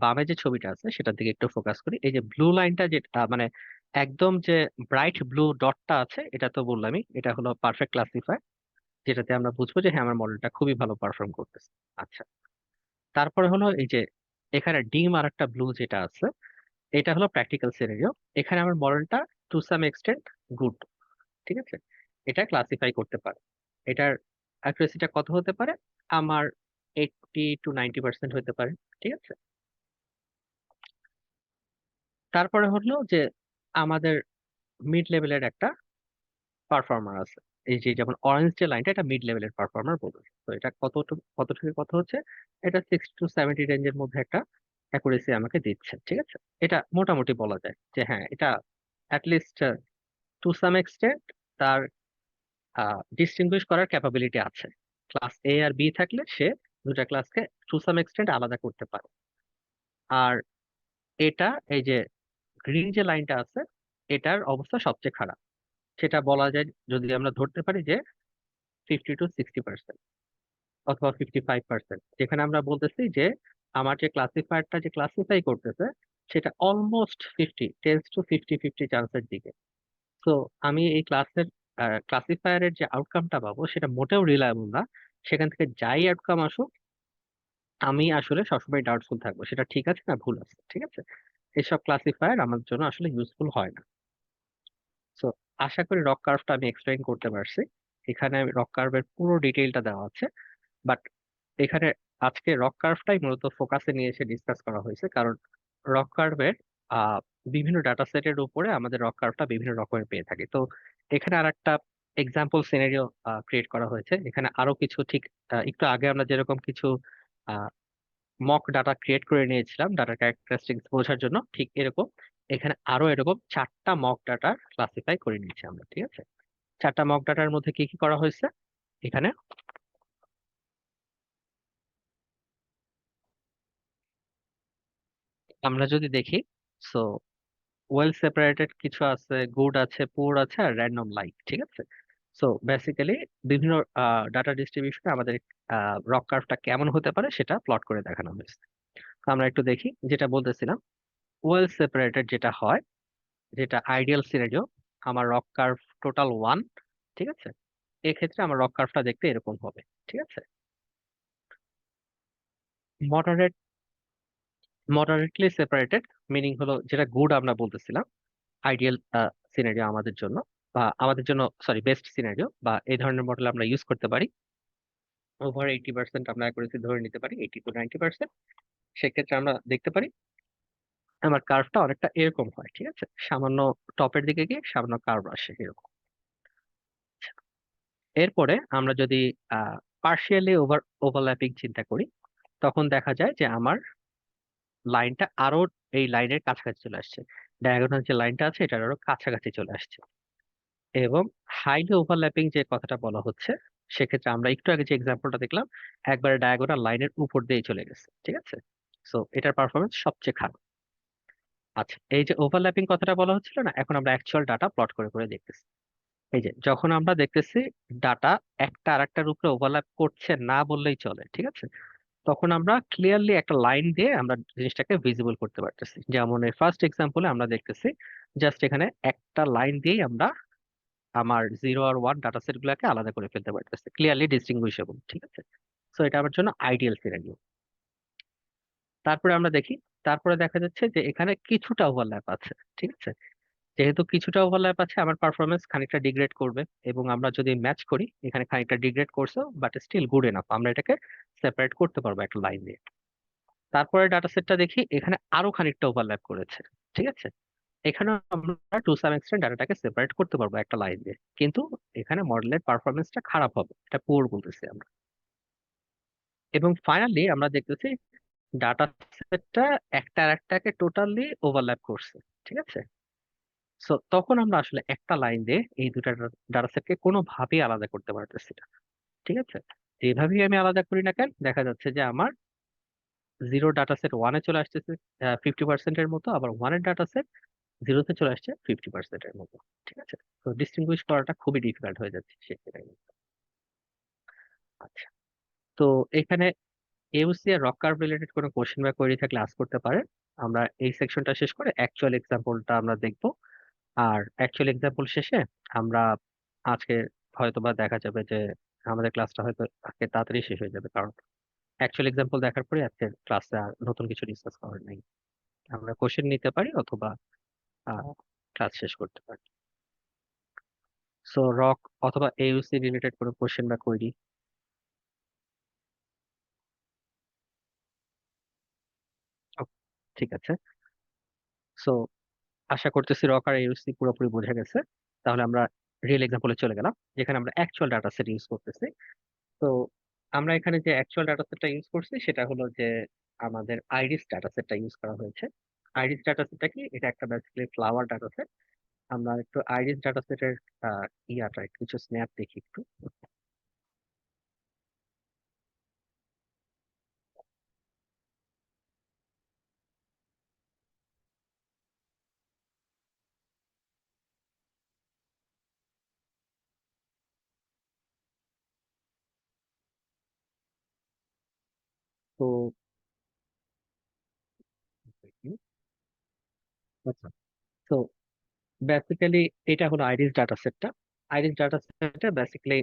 বামে যে ছবিটা আছে সেটার দিকে একটু ফোকাস করি। এই যে ব্লু লাইনটা, যে মানে একদম যে ব্রাইট ব্লু ডটটা আছে, এটা তো বললামই এটা হলো পারফেক্ট ক্লাসিফায়ার, যেটাতে আমরা বুঝবো যে হ্যাঁ আমার মডেলটা খুবই ভালো পারফর্ম করতেছে। আচ্ছা, তারপরে হলো এই যে এখানে ডিম আর একটা ব্লু যেটা আছে, এটা হলো প্র্যাকটিক্যাল সিনারিও। এখানে আমার মডেলটা টু সাম এক্সটেন্ট গুড। ঠিক আছে, এটা ক্লাসিফাই করতে পারে। এটার অ্যাকুরেসিটা কত হতে পারে? আমার 80 to 90% হতে পারে। ঠিক আছে, তারপরে হলো যে আমাদের মিড লেভেলের একটা পারফর্মার আছে। এই যে যেমন অরেঞ্জ যে লাইনটা, এটা মিড লেভেলের পারফর্মার বলবে। তো এটা কত থেকে কত হচ্ছে? এটা 60 to 70 রেঞ্জের মধ্যে একটা অ্যাকুরেসি আমাকে দিচ্ছে। ঠিক আছে, এটা মোটামুটি বলা যায় যে হ্যাঁ এটা অ্যাটলিস্ট টু সাম এক্সটেন্ট তার ডিস্টিংগুইশ করার ক্যাপাবিলিটি আছে। ক্লাস এ আর বি থাকলে সে দুটা ক্লাসকে টু সাম এক্সটেন্ট আলাদা করতে পারে। আর এটা এই যে গ্রিন যে লাইনটা আছে, এটার অবস্থা সবচেয়ে খারাপ। সেটা বলা যায় যদি আমরা ধরতে পারি যে 50 to 60% অথবা 55%, যেখানে আমরা বলতেছি যে আমার যে ক্লাসিফায়ারটা যে ক্লাসিফাই করতেছে সেটা অলমোস্ট 50 টেন্স টু 50 50 চান্সের দিকে। তো আমি এই ক্লাসিফায়ারের যে আউটকামটা পাবো সেটা মোটেও রিলায়েবল না। সেখান থেকে যাই আউটকাম আসুক আমি আসলে সবসময় ডাউটফুল থাকবো সেটা ঠিক আছে না ভুল আছে। ঠিক আছে, এসব ক্লাসিফায়ার আমার জন্য আসলে ইউজফুল হয় না। সো আশা করি রক কার্ভটা আমি এক্সপ্লেইন করতে পারছি। এখানে রক কার্ভের পুরো ডিটেইলটা দেওয়া আছে, বাট এখানে আজকে রক কার্ভটাই মূলত ফোকাসে নিয়ে এসে ডিসকাস করা হয়েছে, কারণ রক কার্ভের আহ বিভিন্ন ডাটা সেটের উপরে আমাদের রক কার্ভটা বিভিন্ন রকমের পেয়ে থাকি। তো এখানে আর একটা এক্সাম্পল সিনারিও ক্রিয়েট করা হয়েছে। এখানে আরো কিছু ঠিক একটু আগে আমরা যেরকম কিছু মক ডাটা ক্রিয়েট করে নিয়েছিলাম ডাটার ক্যারেক্টারিস্টিক্স বোঝার জন্য, ঠিক এরকম এখানে আরো এরকম 4টা মক ডাটা ক্লাসিফাই করে নিয়েছি আমরা। ঠিক আছে, 4টা মক ডাটার মধ্যে কি কি করা হয়েছে এখানে আমরা যদি দেখি। সো ওয়েল সেপারেটেড কিছু আছে, গুড আছে, পুর আছে, আর র্যান্ডম লাইক। ঠিক আছে, সো বেসিক্যালি বিভিন্ন ডাটা ডিস্ট্রিবিউশনে আমাদের রক কার্ভটা কেমন হতে পারে সেটা প্লট করে দেখানো হয়েছে। তো আমরা একটু দেখি যেটা বলতেছিলাম। ওয়েল সেপারেটেড যেটা হয়, যেটা আইডিয়াল সিনারিও, আমার রক কার্ভ টোটাল 1। ঠিক আছে, এক্ষেত্রে আমার রক কার্ভটা দেখতে এরকম হবে। ঠিক আছে, মডারেট মডারেটলি সেপারেটেড মিনিং হলো যেটা গুড আমরা বলতেছিলাম, আইডিয়াল সিনারিও আমাদের জন্য, বা আমাদের জন্য সরি বেস্ট সিনারিও, বা এই ধরনের মডেল আমরা ইউজ করতে পারি। ওভার 80% আমরা অ্যাকুরেসি ধরে নিতে পারি, 80 to 90%। সেক্ষেত্রে আমরা দেখতে পারি আমার কার্ভটা অনেকটা এরকম হয়। ঠিক আছে, সামান্য টপের দিকে গিয়ে সামান্য কার্ভ আসে এরকম। এরপরে আমরা যদি পার্শিয়ালি ওভারল্যাপিং চিন্তা করি, তখন দেখা যায় যে আমার লাইনটা আরো এই লাইনের কাছাকাছি চলে আসছে। ডায়াগোনাল যে লাইনটা আছে এটার আরো কাছাকাছি চলে আসছে। এবং হাইলি ওভারল্যাপিং যে কথাটা বলা হচ্ছে, সেক্ষেত্রে আমরা একটু আগে যে এক্সাম্পলটা দেখলাম একবারে ডায়াগোনাল লাইনের উপর দিয়ে চলে গেছে। ঠিক আছে, সো এটার পারফরমেন্স সবচেয়ে খারাপ। আচ্ছা, এই যে ওভারল্যাপিং কথাটা বলা হচ্ছিল না, এখন আমরা অ্যাকচুয়াল ডাটা প্লট করে করে দেখতেছি। এই যে যখন আমরা দেখতেছি ডাটা একটা আরেকটার উপরে ওভারল্যাপ করছে না বললেই চলে। ঠিক আছে, তখন আমরা ক্লিয়ারলি একটা লাইন দিয়ে আমরা জিনিসটাকে ভিজিবল করতে পারতেছি। যেমন এই ফার্স্ট এক্সাম্পলে আমরা দেখতেছি জাস্ট এখানে একটা লাইন দিয়েই আমরা আমার 0 আর 1 ডাটা সেট গুলাকে আলাদা করে ফেলতে পারতেছি, ক্লিয়ারলি ডিস্টিংগুইশেবল। ঠিক আছে, সো এটা আমার জন্য আইডিয়াল সিনারিও। তারপরে আমরা দেখি, তারপরে দেখা যাচ্ছে যে এখানে কিছুটা ওভারল্যাপ আছে। ঠিক আছে, যেহেতু কিছুটা ওভারল্যাপ আছে আমার পারফরমেন্স খানিকটা ডিগ্রেড করবে, এবং আমরা যদি ম্যাচ করি এখানে খানিকটা ডিগ্রেড করছে বাট স্টিল গুড এনাফ, আমরা এটাকে সেপারেট করতে পারবো একটা লাইন দিয়ে। তারপরে ডাটা সেটটা দেখি এখানে আরো খানিকটা ওভারল্যাপ করেছে। ঠিক আছে, এখানে আমরা টু সাম এক্সটেন্ট ডাটাটাকে সেপারেট করতে পারবো একটা লাইন দিয়ে, কিন্তু এখানে মডেলের পারফরমেন্সটা খারাপ হবে, এটা পুয়ার বলতেছি আমরা। এবং ফাইনালি আমরা দেখতেছি ডাটা সেটটা একটা আর একটাকে টোটালি ওভারল্যাপ করছে। ঠিক আছে, সো তখন আমরা আসলে একটা লাইন দিয়ে এই দুটা ডাটা সেটকে কোনোভাবেই আলাদা করতে পারতেছি না। ঠিক আছে, যেভাবেই আমি আলাদা করি না কেন দেখা যাচ্ছে যে আমার জিরো ডাটা সেট ওয়ানে চলে আসতেছে 50%-এর মতো, আবার ওয়ানের ডাটা সেট জিরোতে চলে আসছে 50%-এর মতো। ঠিক আছে, তো ডিস্টিংগুইশ করাটা খুবই ডিফিকাল্ট হয়ে যাচ্ছে সেক্ষেত্রে। আচ্ছা, তো এখানে এউসি আর রক কার্ভ রিলেটেড কোনো কোশ্চেন বা কোয়েরি থাকলে আস্ক করতে পারে। আমরা এই সেকশনটা শেষ করে অ্যাকচুয়াল এক্সাম্পলটা আমরা দেখবো। আর অ্যাকচুয়াল এক্সাম্পল শেষে আমরা আজকে হয়তোবা দেখা যাবে যে আমাদের ক্লাসটা হয়তো আজকে তাড়াতাড়ি শেষ হয়ে যাবে, কারণ অ্যাকচুয়াল এক্সাম্পল দেখার পরে আজকে ক্লাসে আর নতুন কিছু ডিসকাস করার নেই। আমরা কোশ্চেন নিতে পারি অথবা ক্লাস শেষ করতে পারি। সো রক অথবা এউসি রিলেটেড কোনো কোশ্চেন বা কোয়েরি? ঠিক আছে, সো আশা করতেছি রক আর এউসি পুরোপুরি বোঝা গেছে। তাহলে আমরা রিয়েল এক্সাম্পলে চলে গেলাম, যেখানে আমরা অ্যাকচুয়াল ডাটা সেট ইউজ করতেছি। তো আমরা এখানে যে অ্যাকচুয়াল ডাটা সেটটা ইউজ করছি সেটা হলো যে আমাদের আইরিস ডাটা সেটটা ইউজ করা হয়েছে। আইরিস ডাটা সেটটা কি, এটা একটা বেসিক্যালি ফ্লাওয়ার ডাটা সেট। আমরা একটু আইরিস ডাটা সেটের ইয়াটা কিছু স্ন্যাপ দেখি একটু। তো আচ্ছা, তো বেসিক্যালি এটা হলো আইরিস ডাটা সেটটা। আইরিস ডাটা সেটে বেসিক্যালি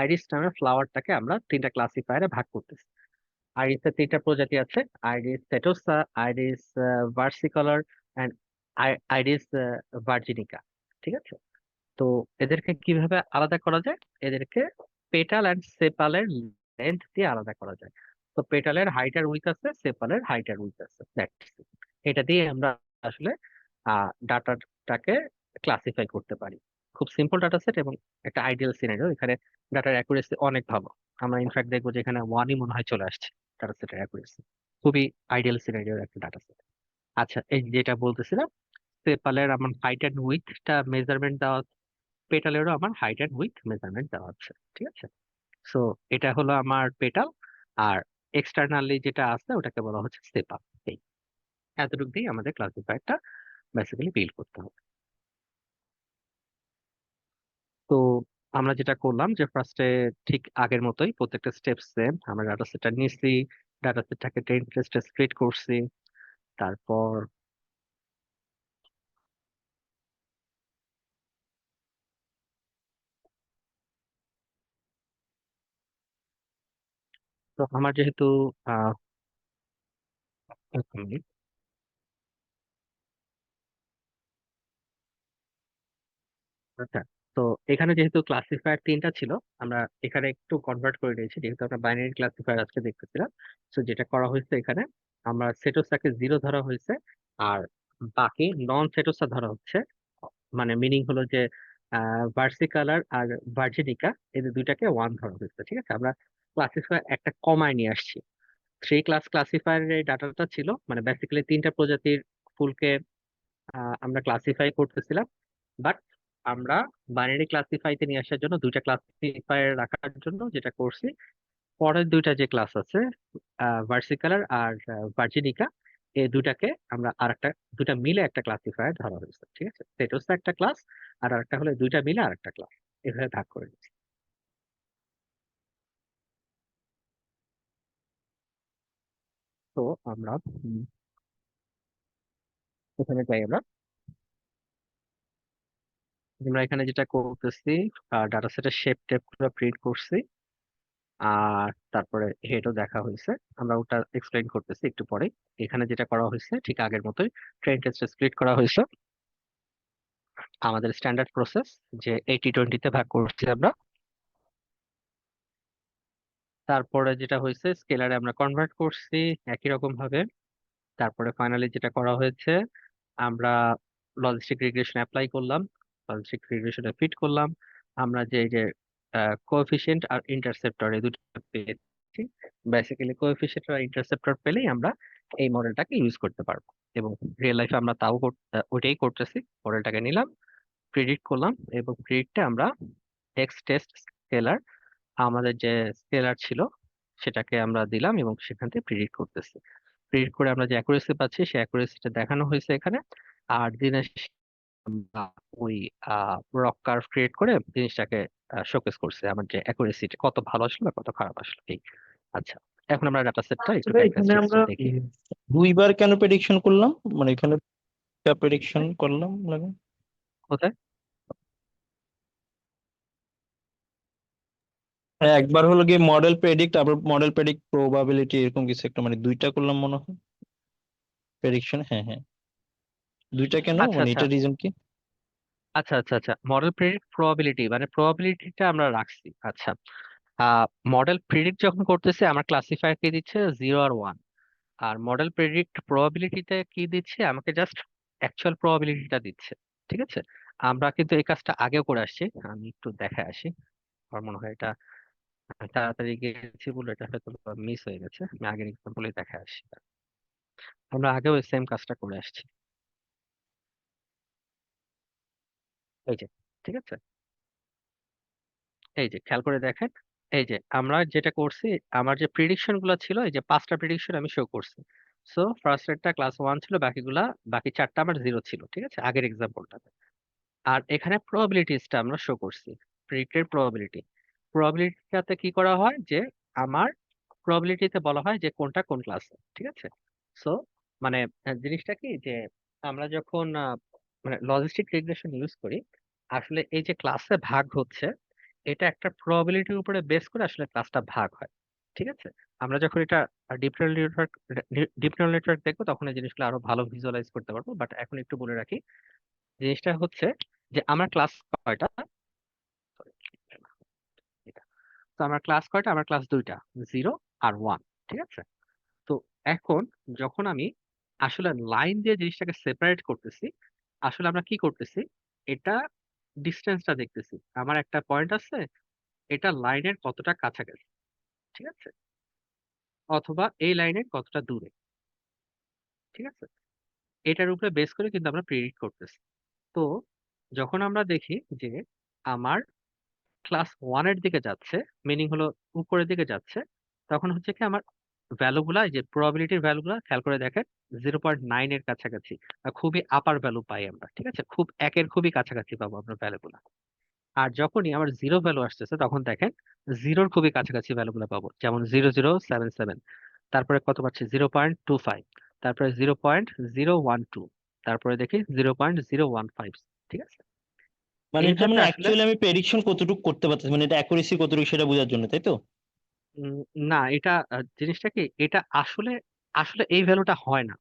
আইরিস নামের ফ্লাওয়ারটাকে আমরা তিনটা ক্লাসিফায়ারে ভাগ করতেছি। আইরিসের তিনটা প্রজাতি আছে: iris setosa, iris versicolor and iris virginica. ঠিক আছে, তো এদেরকে কিভাবে আলাদা করা যায়? এদেরকে পেটাল অ্যান্ড সেপালের লেন্থ দিয়ে আলাদা করা যায়। তো পেটালের হাইট আর উইথ আছে, সেপালের হাইট আর উইথ আছে, দ্যাটস ইট। এটা দিয়ে আমরা আসলে ডাটাটাকে ক্লাসিফাই করতে পারি। খুব সিম্পল ডাটা সেট এবং একটা আইডিয়াল সিনারিও। এখানে ডাটার অ্যাকুরেসি অনেক ভালো। আমরা ইনফ্যাক্ট দেখবো যে এখানে ওয়ানই মনে হয় চলে আসছে ডাটা সেটের অ্যাকুরেসি। খুবই আইডিয়াল সিনারিওর একটা ডাটা সেট। আচ্ছা, এই যেটা বলতেছিলাম, সেপালের আমার হাইট অ্যান্ড উইথটা মেজারমেন্ট দেওয়া, পেটালেরও আমার হাইট অ্যান্ড উইথ মেজারমেন্ট দেওয়া আছে। ঠিক আছে, সো এটা হলো আমার পেটাল, আর এক্সটার্নালি যেটা আছে ওটাকে বলা হচ্ছে সেপাল। এই এতটুকু দিয়ে আমাদের ক্লাসিফায়ারটা বেসিক্যালি বিল্ড করতে হবে। তো আমরা যেটা করলাম যে ফার্স্টে ঠিক আগের মতোই প্রত্যেকটা স্টেপ সেম, আমরা ডাটা সেটটা নিয়েছি, ডাটা সেটটাকে 10 টেস্টে স্প্লিট করছি। তারপর তো আমার যেহেতু আহ এক মিনিট। আচ্ছা, তো এখানে যেহেতু ক্লাসিফায়ার তিনটা ছিল, আমরা এখানে একটু কনভার্ট করে নিয়েছি, যেহেতু আমরা বাইনারি ক্লাসিফায়ার আজকে দেখতেছিলাম। তো যেটা করা হয়েছে এখানে, আমরা সেটোসাকে জিরো ধরা হয়েছে, আর বাকি নন সেটোসা ধরা হচ্ছে। মানে মিনিং হলো যে ভার্সিকালার আর ভার্জিনিকা, এদের দুইটাকে ওয়ান ধরা হয়েছে। ঠিক আছে, আমরা ক্লাসিফায়ার একটা কমায় নিয়ে আসছি। থ্রি ক্লাস ক্লাসিফায়ারের এই ডাটাটা ছিল, মানে বেসিক্যালি তিনটা প্রজাতির ফুলকে আমরা ক্লাসিফাই করতেছিলাম, বাট আমরা বাইনারি ক্লাসিফাইতে নিয়ে আসার জন্য, দুইটা ক্লাসিফায়ার রাখার জন্য যেটা করছি, পরের দুইটা যে ক্লাস আছে ভার্সিকালার আর ভার্জিনিকা, এই দুটাকে আমরা আর একটা, দুটা মিলে একটা ক্লাসিফায়ার ধরা হয়েছে। ঠিক আছে, সেটা হচ্ছে একটা ক্লাস, আর একটা হলো দুইটা মিলে আর একটা ক্লাস, এভাবে ভাগ করে দিচ্ছি। তো আমরা এখানে যাই আমরা আমরা এখানে যেটা করতেছি ডাটা সেটের শেপ টেপ গুলো প্রিন্ট করছি, আর তারপরে হেডও দেখা হয়েছে। আমরা ওটা এক্সপ্লেইন করতেছি একটু পরে। এখানে যেটা করা হয়েছে ঠিক আগের মতোই, ট্রেন টেস্টে স্প্লিট করা হয়েছে আমাদের স্ট্যান্ডার্ড প্রসেস, যে 80-20 তে ভাগ করছি আমরা। তারপরে যেটা হয়েছে স্কেলারে আমরা কনভার্ট করছি একই রকম ভাবে। তারপরে ফাইনালি যেটা করা হয়েছে, আমরা লজিস্টিক রিগ্রেশন অ্যাপ্লাই করলাম, লজিস্টিক রিগ্রেশনে ফিট করলাম। আমরা যে এই যে কোএফিসিয়েন্ট আর ইন্টারসেপ্টর এই দুটো পেয়েছি, বেসিক্যালি কোএফিসিয়েন্ট আর ইন্টারসেপ্টর পেলেই আমরা এই মডেলটাকে ইউজ করতে পারবো। এবং রিয়েল লাইফে আমরা তাও ওইটাই করতেছি। মডেলটাকে নিলাম, প্রিডিক্ট করলাম, এবং প্রিডিক্টে আমরা এক্স টেস্ট স্কেলার, আমাদের যে স্কেলার ছিল সেটাকে আমরা দিলাম এবং সেখান থেকে প্রিডিক্ট করতেছি। প্রিন্ট করে আমরা যে অ্যাকুরেসি পাচ্ছি সেই অ্যাকুরেসিটা দেখানো হয়েছে এখানে। আর দিনের শেষে আমরা ওই রক কার্ভ ক্রিয়েট করে জিনিসটাকে শোকেস করছে, আমার যে অ্যাকুরেসিটা কত ভালো আসলো বা কত খারাপ আসলো এই। আচ্ছা, এখন আমরা ডাটা সেটটা একটু আসলে এখানে আমরা ক্যারেক্টারিস্টিক্সটা দেখি। দুইবার কেন প্রেডিকশন করলাম, মানে এখানে প্রেডিকশন করলাম লাগে কোথায়? একবার হলো গিয়ে মডেল প্রেডিক্ট, আবার মডেল প্রেডিক্ট প্রবাবিলিটি, এরকম কিছু একটা, মানে দুইটা করলাম মনে হয় প্রেডিকশন। হ্যাঁ হ্যাঁ, দুইটা কেন, আচ্ছা মানে আচ্ছা এটা রিজন কি? আচ্ছা আচ্ছা আচ্ছা মডেল প্রেডিক্ট প্রবাবিলিটি মানে প্রবাবিলিটিটা আমরা রাখছি। আচ্ছা, মডেল প্রেডিক্ট যখন করতেছে আমার ক্লাসিফায়ার কি দিচ্ছে, 0 আর 1। আর মডেল প্রেডিক্ট প্রবাবিলিটিতে কি দিচ্ছে, আমাকে জাস্ট অ্যাকচুয়াল প্রবাবিলিটিটা দিচ্ছে। ঠিক আছে, আমরা কিন্তু এই কাজটা আগেও করে আসছি। আমি একটু দেখে আসি, আমার মনে হয় এটা তাড়াতাড়ি গেছি বলে এটা হয়তো মিস হয়ে গেছে। আমি আগের এক্সাম্পলে দেখে আসি। আমরা আগেও এই সেম কাজটা করে আসছি। এই যে, ঠিক আছে, এই যে খেয়াল করে দেখেন, এই যে আমরা যেটা করছি, আমার যে প্রিডিকশন গুলো ছিল, এই যে 5টা প্রিডিকশন আমি শো করছি। সো ফার্স্ট রেটটা ক্লাস 1 ছিল, বাকিগুলা বাকি 4টা আমার 0 ছিল। ঠিক আছে, আগের এক্সাম্পলটাতে। আর এখানে প্রবাবিলিটিসটা আমরা শো করছি, প্রেডিক্টেড প্রবাবিলিটি। প্রবাবিলিটিটাতে কি করা হয়, যে আমার প্রবাবিলিটিতে বলা হয় যে কোনটা কোন ক্লাসে। ঠিক আছে, সো মানে জিনিসটা কি, যে আমরা যখন মানে লজিস্টিক রিগ্রেশন ইউজ করি, আসলে এই যে ক্লাসে ভাগ হচ্ছে, এটা একটা প্রবাবিলিটির উপরে বেস করে আসলে ক্লাসটা ভাগ হয়। ঠিক আছে, আমরা যখন এটা ডিপ নিউরাল নেটওয়ার্ক দেখবো তখন এই জিনিসগুলো আরো ভালো ভিজুয়ালাইজ করতে পারবো। বাট এখন একটু বলে রাখি, জিনিসটা হচ্ছে যে আমার ক্লাস কয়টা। Sorry, এটা। তো আমার ক্লাস কয়টা, আমার ক্লাস 2টা, 0 আর 1। ঠিক আছে, তো এখন যখন আমি আসলে লাইন দিয়ে জিনিসটাকে সেপারেট করতেছি, আসলে আমরা কি করতেছি, এটা ডিস্টেন্সটা দেখতেছি। আমার একটা পয়েন্ট আছে, এটা লাইনের কতটা কাছাকাছি। ঠিক আছে, অথবা এই লাইনের কতটা দূরে। ঠিক আছে, এটার উপরে বেস করে কিন্তু আমরা প্রেডিক্ট করতেছি। তো যখন আমরা দেখি যে আমার ক্লাস 1 এর দিকে যাচ্ছে, মিনিং হলো উপরের দিকে যাচ্ছে, তখন হচ্ছে কি আমার ভ্যালু গুলা, এই যে প্রবাবিলিটির ভ্যালু গুলা খেয়াল করে দেখেন, 0.9 এর কাছাকাছি, খুবই আপার ভ্যালু পাই আমরা। ঠিক আছে, খুব একের খুবই কাছাকাছি পাবো আমরা ভ্যালু গুলা। আর যখনই আমার 0 ভ্যালু আসতেছে তখন দেখেন 0-র খুবই কাছাকাছি ভ্যালু গুলা পাবো, যেমন 0.077। তারপরে কত পাচ্ছি, 0.25। তারপরে 0.012। তারপরে দেখি 0.015। ঠিক আছে, মানে এটা এইটাতে মানে আসলে অ্যাকচুয়ালি আমি প্রেডিকশন কতটুকু করতে পারতেছি, মানে এটা অ্যাকুরেসি কতটুকু সেটা বোঝার জন্য, তাই তো? উম, না, এটা জিনিসটা কি, এটা আসলে আসলে এই ভ্যালুটা হয় না।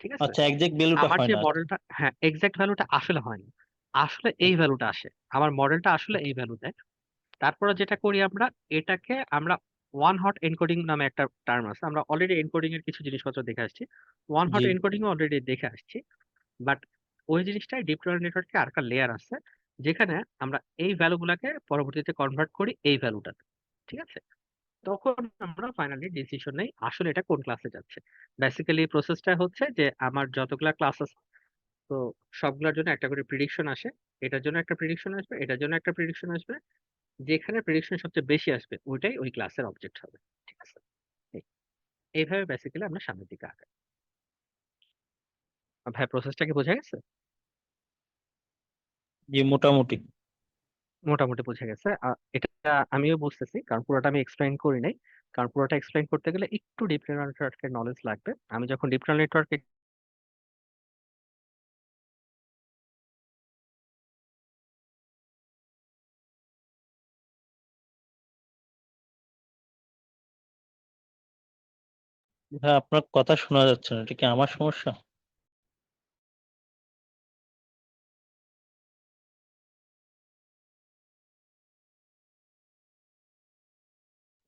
ঠিক আছে, আচ্ছা, এক্সাক্ট ভ্যালুটা আমার হয় যে না, আচ্ছা। মডেলটা, হ্যাঁ এক্সাক্ট ভ্যালুটা আসলে হয় না, আসলে এই ভ্যালুটা আসে। আমার মডেলটা আসলে এই ভ্যালু দেয়। তারপরে যেটা করি আমরা, এটাকে আমরা ওয়ান হট এনকোডিং নামে একটা টার্ম আছে, আমরা অলরেডি এনকোডিং এর কিছু জিনিসপত্র দেখে আসছি, ওয়ান হট জি। এনকোডিং অলরেডি দেখে আসছি। বাট ওই জিনিসটাই ডিপ নিউরাল নেটওয়ার্কে আর একটা লেয়ার আছে, যেখানে আমরা এই ভ্যালুগুলোকে পরবর্তীতে কনভার্ট করি এই ভ্যালুটাতে। ঠিক আছে, তখন আমরা ফাইনালি ডিসিশন নেই আসলে এটা কোন ক্লাসে যাচ্ছে। বেসিক্যালি প্রসেসটা হচ্ছে যে আমার যতগুলা ক্লাস আছে, তো সবগুলোর জন্য একটা করে প্রিডিকশন আসে। এটার জন্য একটা প্রিডিকশন আসবে, এটার জন্য একটা প্রিডিকশন আসবে। যেখানে প্রিডিকশন সবচেয়ে বেশি আসবে ওইটাই ওই ক্লাসের অবজেক্ট হবে। ঠিক আছে, এই- এইভাবে বেসিক্যালি আমরা সামনের দিকে আগাই। ভাই, প্রসেসটা কি বোঝা গেছে? জি, মোটামুটি। মোটামুটি বোঝা গেছে। এটা আমিও বুঝতেছি, কারণ পুরোটা আমি এক্সপ্লেইন করি নাই। কারণ পুরোটা এক্সপ্লেইন করতে গেলে একটু ডিপ নিউরাল নেটওয়ার্কের নলেজ লাগবে। আমি যখন ডিপ নিউরাল নেটওয়ার্কে হ্যাঁ, আপনার কথা শোনা যাচ্ছে না, এটা কি আমার সমস্যা?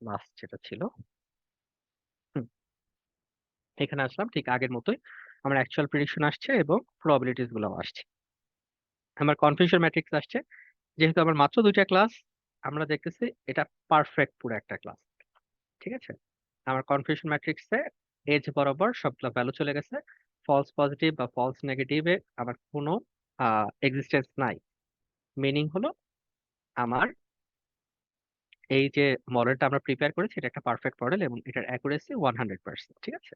লাস্ট যেটা ছিল, হুম, এখানে আসলাম ঠিক আগের মতোই। আমার অ্যাকচুয়াল প্রেডিকশন আসছে এবং প্রবাবিলিটিস গুলো আসছে। আমার কনফিউশন ম্যাট্রিক্স আসছে। যেহেতু আমার মাত্র দুইটা ক্লাস, আমরা দেখতেছি এটা পারফেক্ট পুরো একটা ক্লাস। ঠিক আছে, আমার কনফিউশন ম্যাট্রিক্সে এজ বরাবর সবগুলো ভ্যালু চলে গেছে। ফলস পজিটিভ বা ফলস নেগেটিভে আমার কোনো এক্সিস্টেন্স নাই। মিনিং হলো আমার এই যে মডেলটা আমরা প্রিপেয়ার করেছি এটা একটা পারফেক্ট মডেল এবং এটার অ্যাকুরেসি 100%। ঠিক আছে,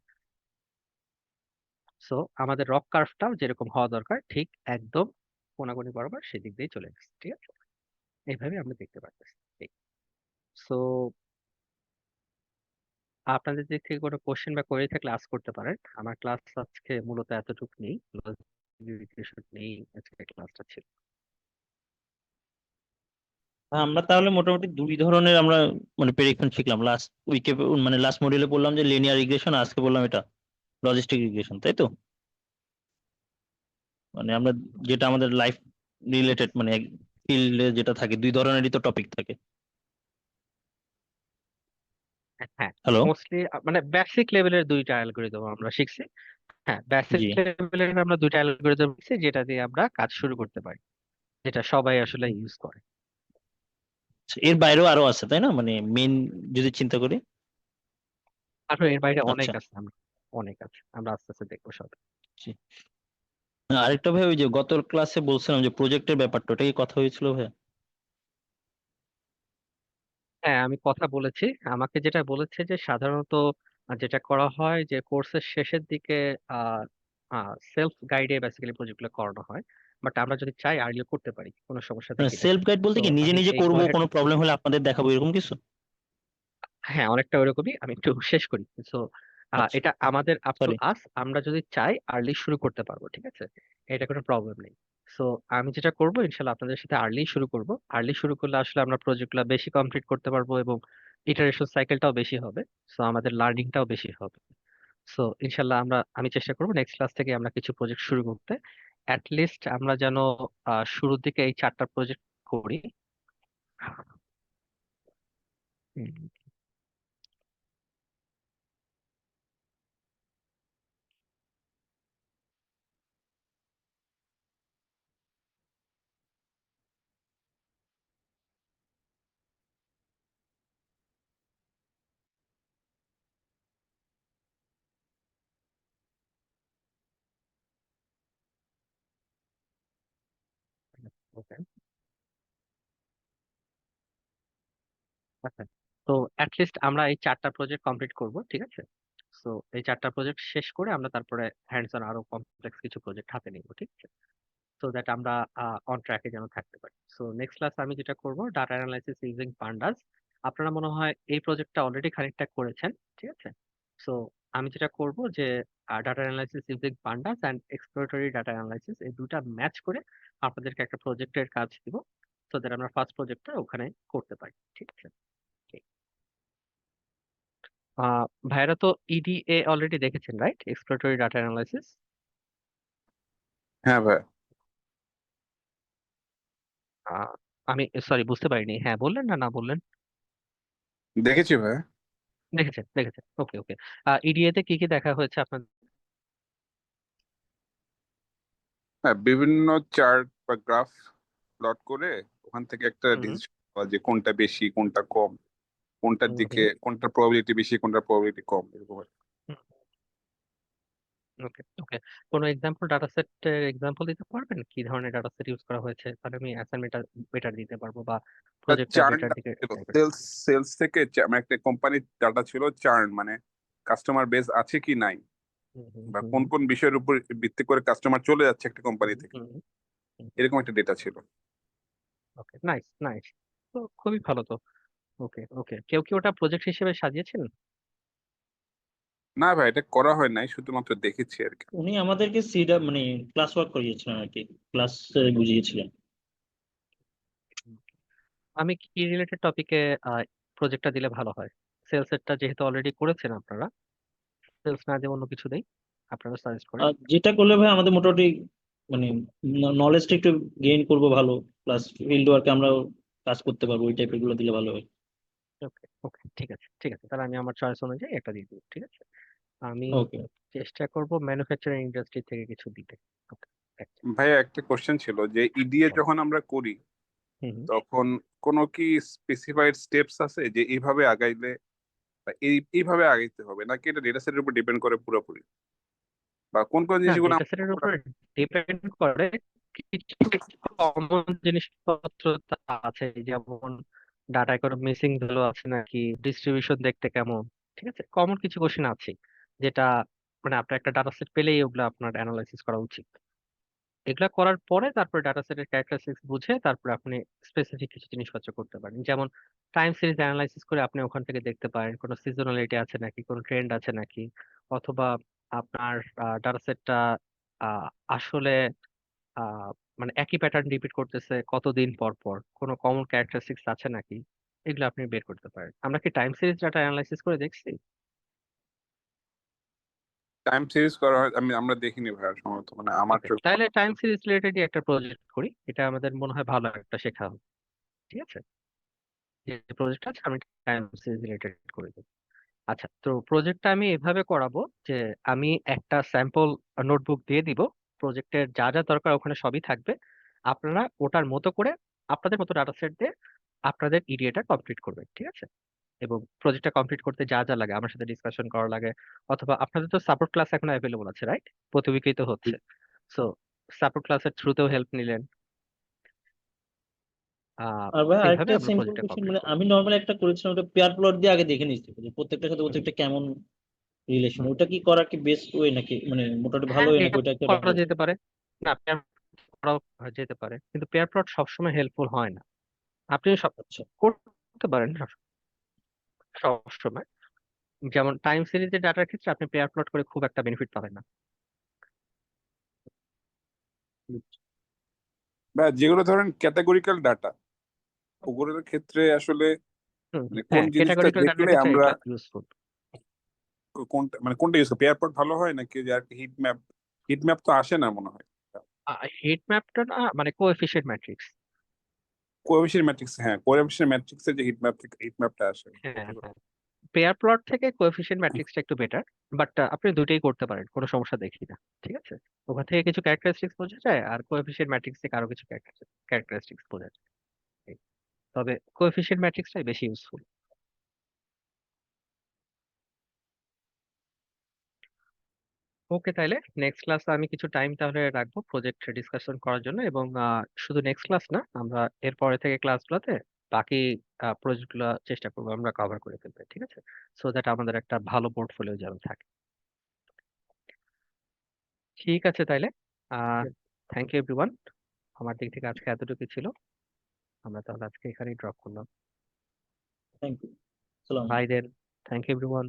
সো আমাদের রক কার্ভটাও যেরকম হওয়া দরকার ঠিক একদম কোনাকুনি বরাবর সেদিক দিয়ে চলে গেছে। ঠিক আছে, এইভাবে আমরা দেখতে পাচ্ছি। সো আপনাদের দিক থেকে কোনো কোশ্চেন বা কোয়েরি থাকলে আস্ক করতে পারেন। আমার ক্লাস আজকে মূলত এতটুকু নেই, নেই, আজকে ক্লাসটা ছিল। আমরা তাহলে মোটামুটি দুই ধরনের আমরা মানে প্রেডিকশন শিখলাম লাস্ট উইকে, মানে লাস্ট মডিউলে বললাম যে লিনিয়ার রিগ্রেশন, আজকে বললাম এটা লজিস্টিক রিগ্রেশন, তাই তো? মানে আমরা যেটা আমাদের লাইফ রিলেটেড মানে ফিল্ডে যেটা থাকে, দুই ধরনেরই তো টপিক থাকে। হ্যাঁ, হ্যালো। মোস্টলি মানে বেসিক লেভেলের দুইটা অ্যালগরিদম আমরা শিখছি। হ্যাঁ, বেসিক জি। লেভেলের আমরা দুইটা অ্যালগরিদম শিখছি যেটা দিয়ে আমরা কাজ শুরু করতে পারি, যেটা সবাই আসলে ইউজ করে। এর বাইরেও আরো আছে তাই না, মানে মেইন যদি চিন্তা করি? আর এর বাইরে অনেক আচ্ছা। আছে, আমরা অনেক আছে, আমরা আস্তে আস্তে দেখবো সব। জি। আরেকটা ভাই, ওই যে গত ক্লাসে বলছিলাম যে প্রজেক্টের ব্যাপারটা, ওটা কি কথা হয়েছিল ভাই? হ্যাঁ, আমি কথা বলেছি। আমাকে যেটা বলেছে যে সাধারণত যেটা করা হয় যে কোর্সের শেষের দিকে সেলফ গাইডে বেসিক্যালি প্রজেক্টগুলো করানো হয়। বাট আমরা যদি চাই আর্লি করতে পারি, কোনো সমস্যা দেখি না। সেলফ গাইড বলতে সো কি নিজে আমি নিজে এই করব, কোয়াড্রেন্ট, কোনো প্রবলেম হলে আপনাদের দেখাবো, এরকম কিছু? হ্যাঁ অনেকটা ওরকমই। আমি একটু শেষ করি। সো আচ্ছা। এটা আমাদের আপ টু সরি। আস, আমরা যদি চাই আর্লি শুরু করতে পারবো। ঠিক আছে, এটা কোনো প্রবলেম নেই। সো আমি যেটা করবো ইনশাল্লাহ আপনাদের সাথে আর্লি শুরু করব। আর্লি শুরু করলে আসলে আমরা প্রজেক্টগুলো বেশি কমপ্লিট করতে পারবো এবং ইটারেশন সাইকেলটাও বেশি হবে। সো আমাদের লার্নিংটাও বেশি হবে। সো ইনশাল্লাহ আমি চেষ্টা করবো নেক্সট ক্লাস থেকে আমরা কিছু প্রজেক্ট শুরু করতে। অ্যাট লিস্ট আমরা যেন শুরুর দিকে এই 4টা প্রজেক্ট করি। হুম, ওকে, আচ্ছা। তো অ্যাটলিস্ট আমরা এই 4টা প্রজেক্ট কমপ্লিট করব। ঠিক আছে, সো এই 4টা প্রজেক্ট শেষ করে আমরা তারপরে হ্যান্ডস অন আরো কমপ্লেক্স কিছু প্রজেক্ট হাতে নিব। ঠিক আছে, সো দ্যাট আমরা অন ট্র্যাকে যেন থাকতে পারি। সো নেক্সট ক্লাস আমি যেটা করব ডাটা অ্যানালাইসিস ইউজিং পান্ডাস। আপনারা মনে হয় এই প্রজেক্টটা অলরেডি খানিকটা করেছেন। ঠিক আছে, সো আমি যেটা করব যে data analysis using pandas and exploratory data analysis এই দুটা ম্যাচ করে আপনাদেরকে একটা প্রজেক্টের কাজ দিব, সো দ্যাট আমরা ফার্স্ট প্রজেক্টটা ওখানে করতে পারি। ঠিক আছে, ভাইরা তো ইডিএ অলরেডি দেখেছেন, রাইট? Exploratory data analysis. হ্যাঁ ভাই, আমি সরি বুঝতে পারিনি, হ্যাঁ বললেন না না বললেন? দেখেছি ভাই। দেখেছেন, দেখেছেন, ওকে ওকে। ইডিএ তে কি কি দেখা হয়েছে আপনার? হ্যাঁ, বিভিন্ন চার্ট বা গ্রাফ প্লট করে ওখান থেকে একটা হুম ডিসিশন যে কোনটা বেশি কোনটা কম, কোনটার হুম দিকে হুম কোনটার প্রবাবিলিটি বেশি কোনটার প্রবাবিলিটি কম, এরকম আর কি। ওকে ওকে। কোনো এক্সাম্পল ডাটা সেটের এক্সাম্পল দিতে পারবেন কি ধরনের ডাটা সেট ইউজ করা হয়েছে? তাহলে আমি অ্যাসাইনমেন্টটা বেটার দিতে পারবো বা প্রজেক্টটা চার্ন বেটার দিকে ছিল, drive করতে সেলস পারবো। সেলস থেকে মানে একটা কোম্পানির ডাটা ছিল চার্ন, মানে কাস্টমার বেস আছে কি নাই, হুম হুম বা হুম কোন কোন বিষয়ের উপর ভিত্তি করে কাস্টমার চলে যাচ্ছে একটা কোম্পানি হুম থেকে, হুম হুম। এরকম একটা ডেটা ছিল। ওকে, নাইস নাইস। তো খুবই ভালো তো। ওকে ওকে, কেউ কি ওটা প্রজেক্ট হিসেবে সাজিয়েছেন? না ভাই, এটা করা হয় নাই, শুধুমাত্র দেখেছি আর কি। উনি আমাদেরকে সিডা মানে ক্লাস ওয়ার্ক করিয়েছিলেন আর কি, ক্লাস বুঝিয়েছিলেন। আমি কি রিলেটেড টপিকে প্রজেক্টটা দিলে ভালো হয়? সেলস এরটা যেহেতু অলরেডি করেছেন আপনারা, সেলস না দিয়ে অন্য কিছু দেই, আপনারা সাজেস্ট করেন। যেটা করলে ভাই আমাদের মোটামুটি মানে নলেজটা একটু গেইন করবো ভালো, প্লাস ফিল্ড ওয়ার্কে আমরা কাজ করতে পারবো, ওই টাইপের গুলো দিলে ভালো হয়। ওকে ওকে, ঠিক আছে ঠিক আছে, তাহলে আমি আমার চয়েস অনুযায়ী একটা দিয়ে দিই, ঠিক আছে। আমি ওকে। চেষ্টা করব ম্যানুফ্যাকচারিং ইন্ডাস্ট্রি থেকে কিছু দিতে। ওকে। ভাইয়া একটা কোশ্চেন ছিল যে ইডিএ যখন আমরা করি হুম। তখন কোনো কি স্পেসিফাইড স্টেপস আছে যে এইভাবে আগাইলে বা এইভাবে আগাইতে হবে, নাকি এটা ডেটা সেটের উপর ডিপেন্ড করে পুরোপুরি, বা কোন কোন না, জিনিসগুলো ডেটা সেটের উপর ডিপেন্ড করে। কিছু কমন জিনিসপত্র তা আছে, যেমন ডাটায় কোনো মিসিং ভ্যালু আছে নাকি, ডিস্ট্রিবিউশন দেখতে কেমন, ঠিক আছে, কমন কিছু কোশ্চেন আছে যেটা মানে আপনার একটা ডাটা সেট পেলেই ওগুলো আপনার অ্যানালাইসিস করা উচিত। এগুলা করার পরে তারপরে ডাটা সেটের ক্যারেক্টারিস্টিক্স বুঝে তারপরে আপনি স্পেসিফিক কিছু জিনিসপত্র করতে পারেন, যেমন টাইম সিরিজ অ্যানালাইসিস করে আপনি ওখান থেকে দেখতে পারেন কোনো সিজনালিটি আছে নাকি, কোনো ট্রেন্ড আছে নাকি, অথবা আপনার ডাটা সেটটা আসলে আহ, মানে একই প্যাটার্ন রিপিট করতেছে কতদিন পর পর, কোনো কমন ক্যারেক্টারিস্টিক্স আছে নাকি, এগুলো আপনি বের করতে পারেন। আমরা কি টাইম সিরিজ ডাটা অ্যানালাইসিস করে দেখছি? টাইম সিরিজ করা হয়? আমরা দেখিনি ভাইয়া, সম্ভবত মানে আমার ওকে, চোখ। তাহলে টাইম সিরিজ রিলেটেডই একটা প্রজেক্ট করি, এটা আমাদের মনে হয় ভালো একটা শেখা হবে। ঠিক আছে, যে প্রজেক্ট আছে আমি টাইম সিরিজ রিলেটেড করে দেবো। আচ্ছা, তো প্রজেক্টটা আমি এভাবে করাবো যে আমি একটা স্যাম্পল নোটবুক দিয়ে দিব, প্রজেক্টের যা যা দরকার ওখানে সবই থাকবে। আপনারা ওটার মতো করে আপনাদের মতো ডাটা সেট দিয়ে আপনাদের ইডিএটা কমপ্লিট করবেন, ঠিক আছে। এবং প্রজেক্টটা কমপ্লিট করতে যা যা লাগে আমার সাথে ডিসকাশন করা লাগে, অথবা আপনাদের তো সাপোর্ট ক্লাস এখন অ্যাভেলেবল আছে, রাইট? প্রতি উইকেই তো হচ্ছে। সো সাপোর্ট ক্লাসের থ্রুতেও হেল্প নিলেন। আর ভাই এইভাবে আরেকটা আমরা সিম্পল প্রজেক্টটা কোশ্চেন, কমপ্লিট মানে করবো। আমি নর্মালি একটা করেছিলাম, ওটা পেয়ার প্লট দিয়ে আগে দেখে নিচ্ছি যে প্রত্যেকটার সাথে হুম, প্রত্যেকটা কেমন রিলেশন, হুম। ওটা কি করা কি বেস্ট ওয়ে নাকি, মানে মোটামুটি ভালো হ্যাঁ, ওয়ে নাকি এটা ওটা একটা করা ভালো? যেতে পারে। না, পেয়ার করাও যেতে পারে, কিন্তু পেয়ার প্লট সবসময় হেল্পফুল হয় না। আপনি সব আচ্ছা। করতে পারেন সবসময়। যেমন টাইম সিরিজের ডাটার ক্ষেত্রে আপনি পেয়ার প্লট করে খুব একটা বেনিফিট পাবেন না। বা যেগুলো ধরেন ক্যাটাগরিক্যাল ডাটা, ওগুলোর ক্ষেত্রে আসলে হুম, মানে কোন হ্যাঁ, জিনিসটা ক্যাটাগরিক্যাল ডাটার দেখলে ক্ষেত্রে আমরা এটা ইউজফুল। কোনটা মানে কোনটা ইউজ করি, পেয়ার পট ভালো হয় নাকি যে আর হিট ম্যাপ? হিট ম্যাপ তো আসে না মনে হয়। হিট ম্যাপটা না, মানে কোএফিসিয়েন্ট ম্যাট্রিক্স। কোএফিসিয়েন্ট ম্যাট্রিক্স, হ্যাঁ কোএফিসিয়েন্ট ম্যাট্রিক্সের যে হিট ম্যাপ থেকে হিট ম্যাপটা আসে। হ্যাঁ হ্যাঁ, পেয়ার প্লট থেকে কোএফিসিয়েন্ট ম্যাট্রিক্সটা একটু বেটার, বাট আপনি দুইটাই করতে পারেন, কোনো সমস্যা দেখি না। ঠিক আছে, ওখান থেকে কিছু ক্যারেক্টারিস্টিক্স বোঝা যায় আর কোএফিসিয়েন্ট ম্যাট্রিক্স থেকে আরো কিছু ক্যারেক্টারিস্টিক্স বোঝা যায়। তবে কোএফিসিয়েন্ট ম্যাট্রিক্সটাই বেশি ইউজফুল। ওকে, তাইলে নেক্সট ক্লাসে আমি কিছু টাইম তাহলে রাখবো প্রজেক্ট ডিসকাশন করার জন্য, এবং শুধু নেক্সট ক্লাস না, আমরা এর পরে থেকে ক্লাসগুলোতে বাকি প্রজেক্ট গুলো চেষ্টা করবো আমরা কভার করে ফেলতে, ঠিক আছে, সো দ্যাট আমাদের একটা ভালো পোর্টফোলিও যেন থাকে। ঠিক আছে, তাইলে আহ থ্যাংক ইউ এভরিওয়ান। আমার দিক থেকে আজকে এতটুকু ছিল, আমরা তাহলে আজকে এখানেই ড্রপ করলাম। Thank you. সালাম। Bye then, thank you everyone.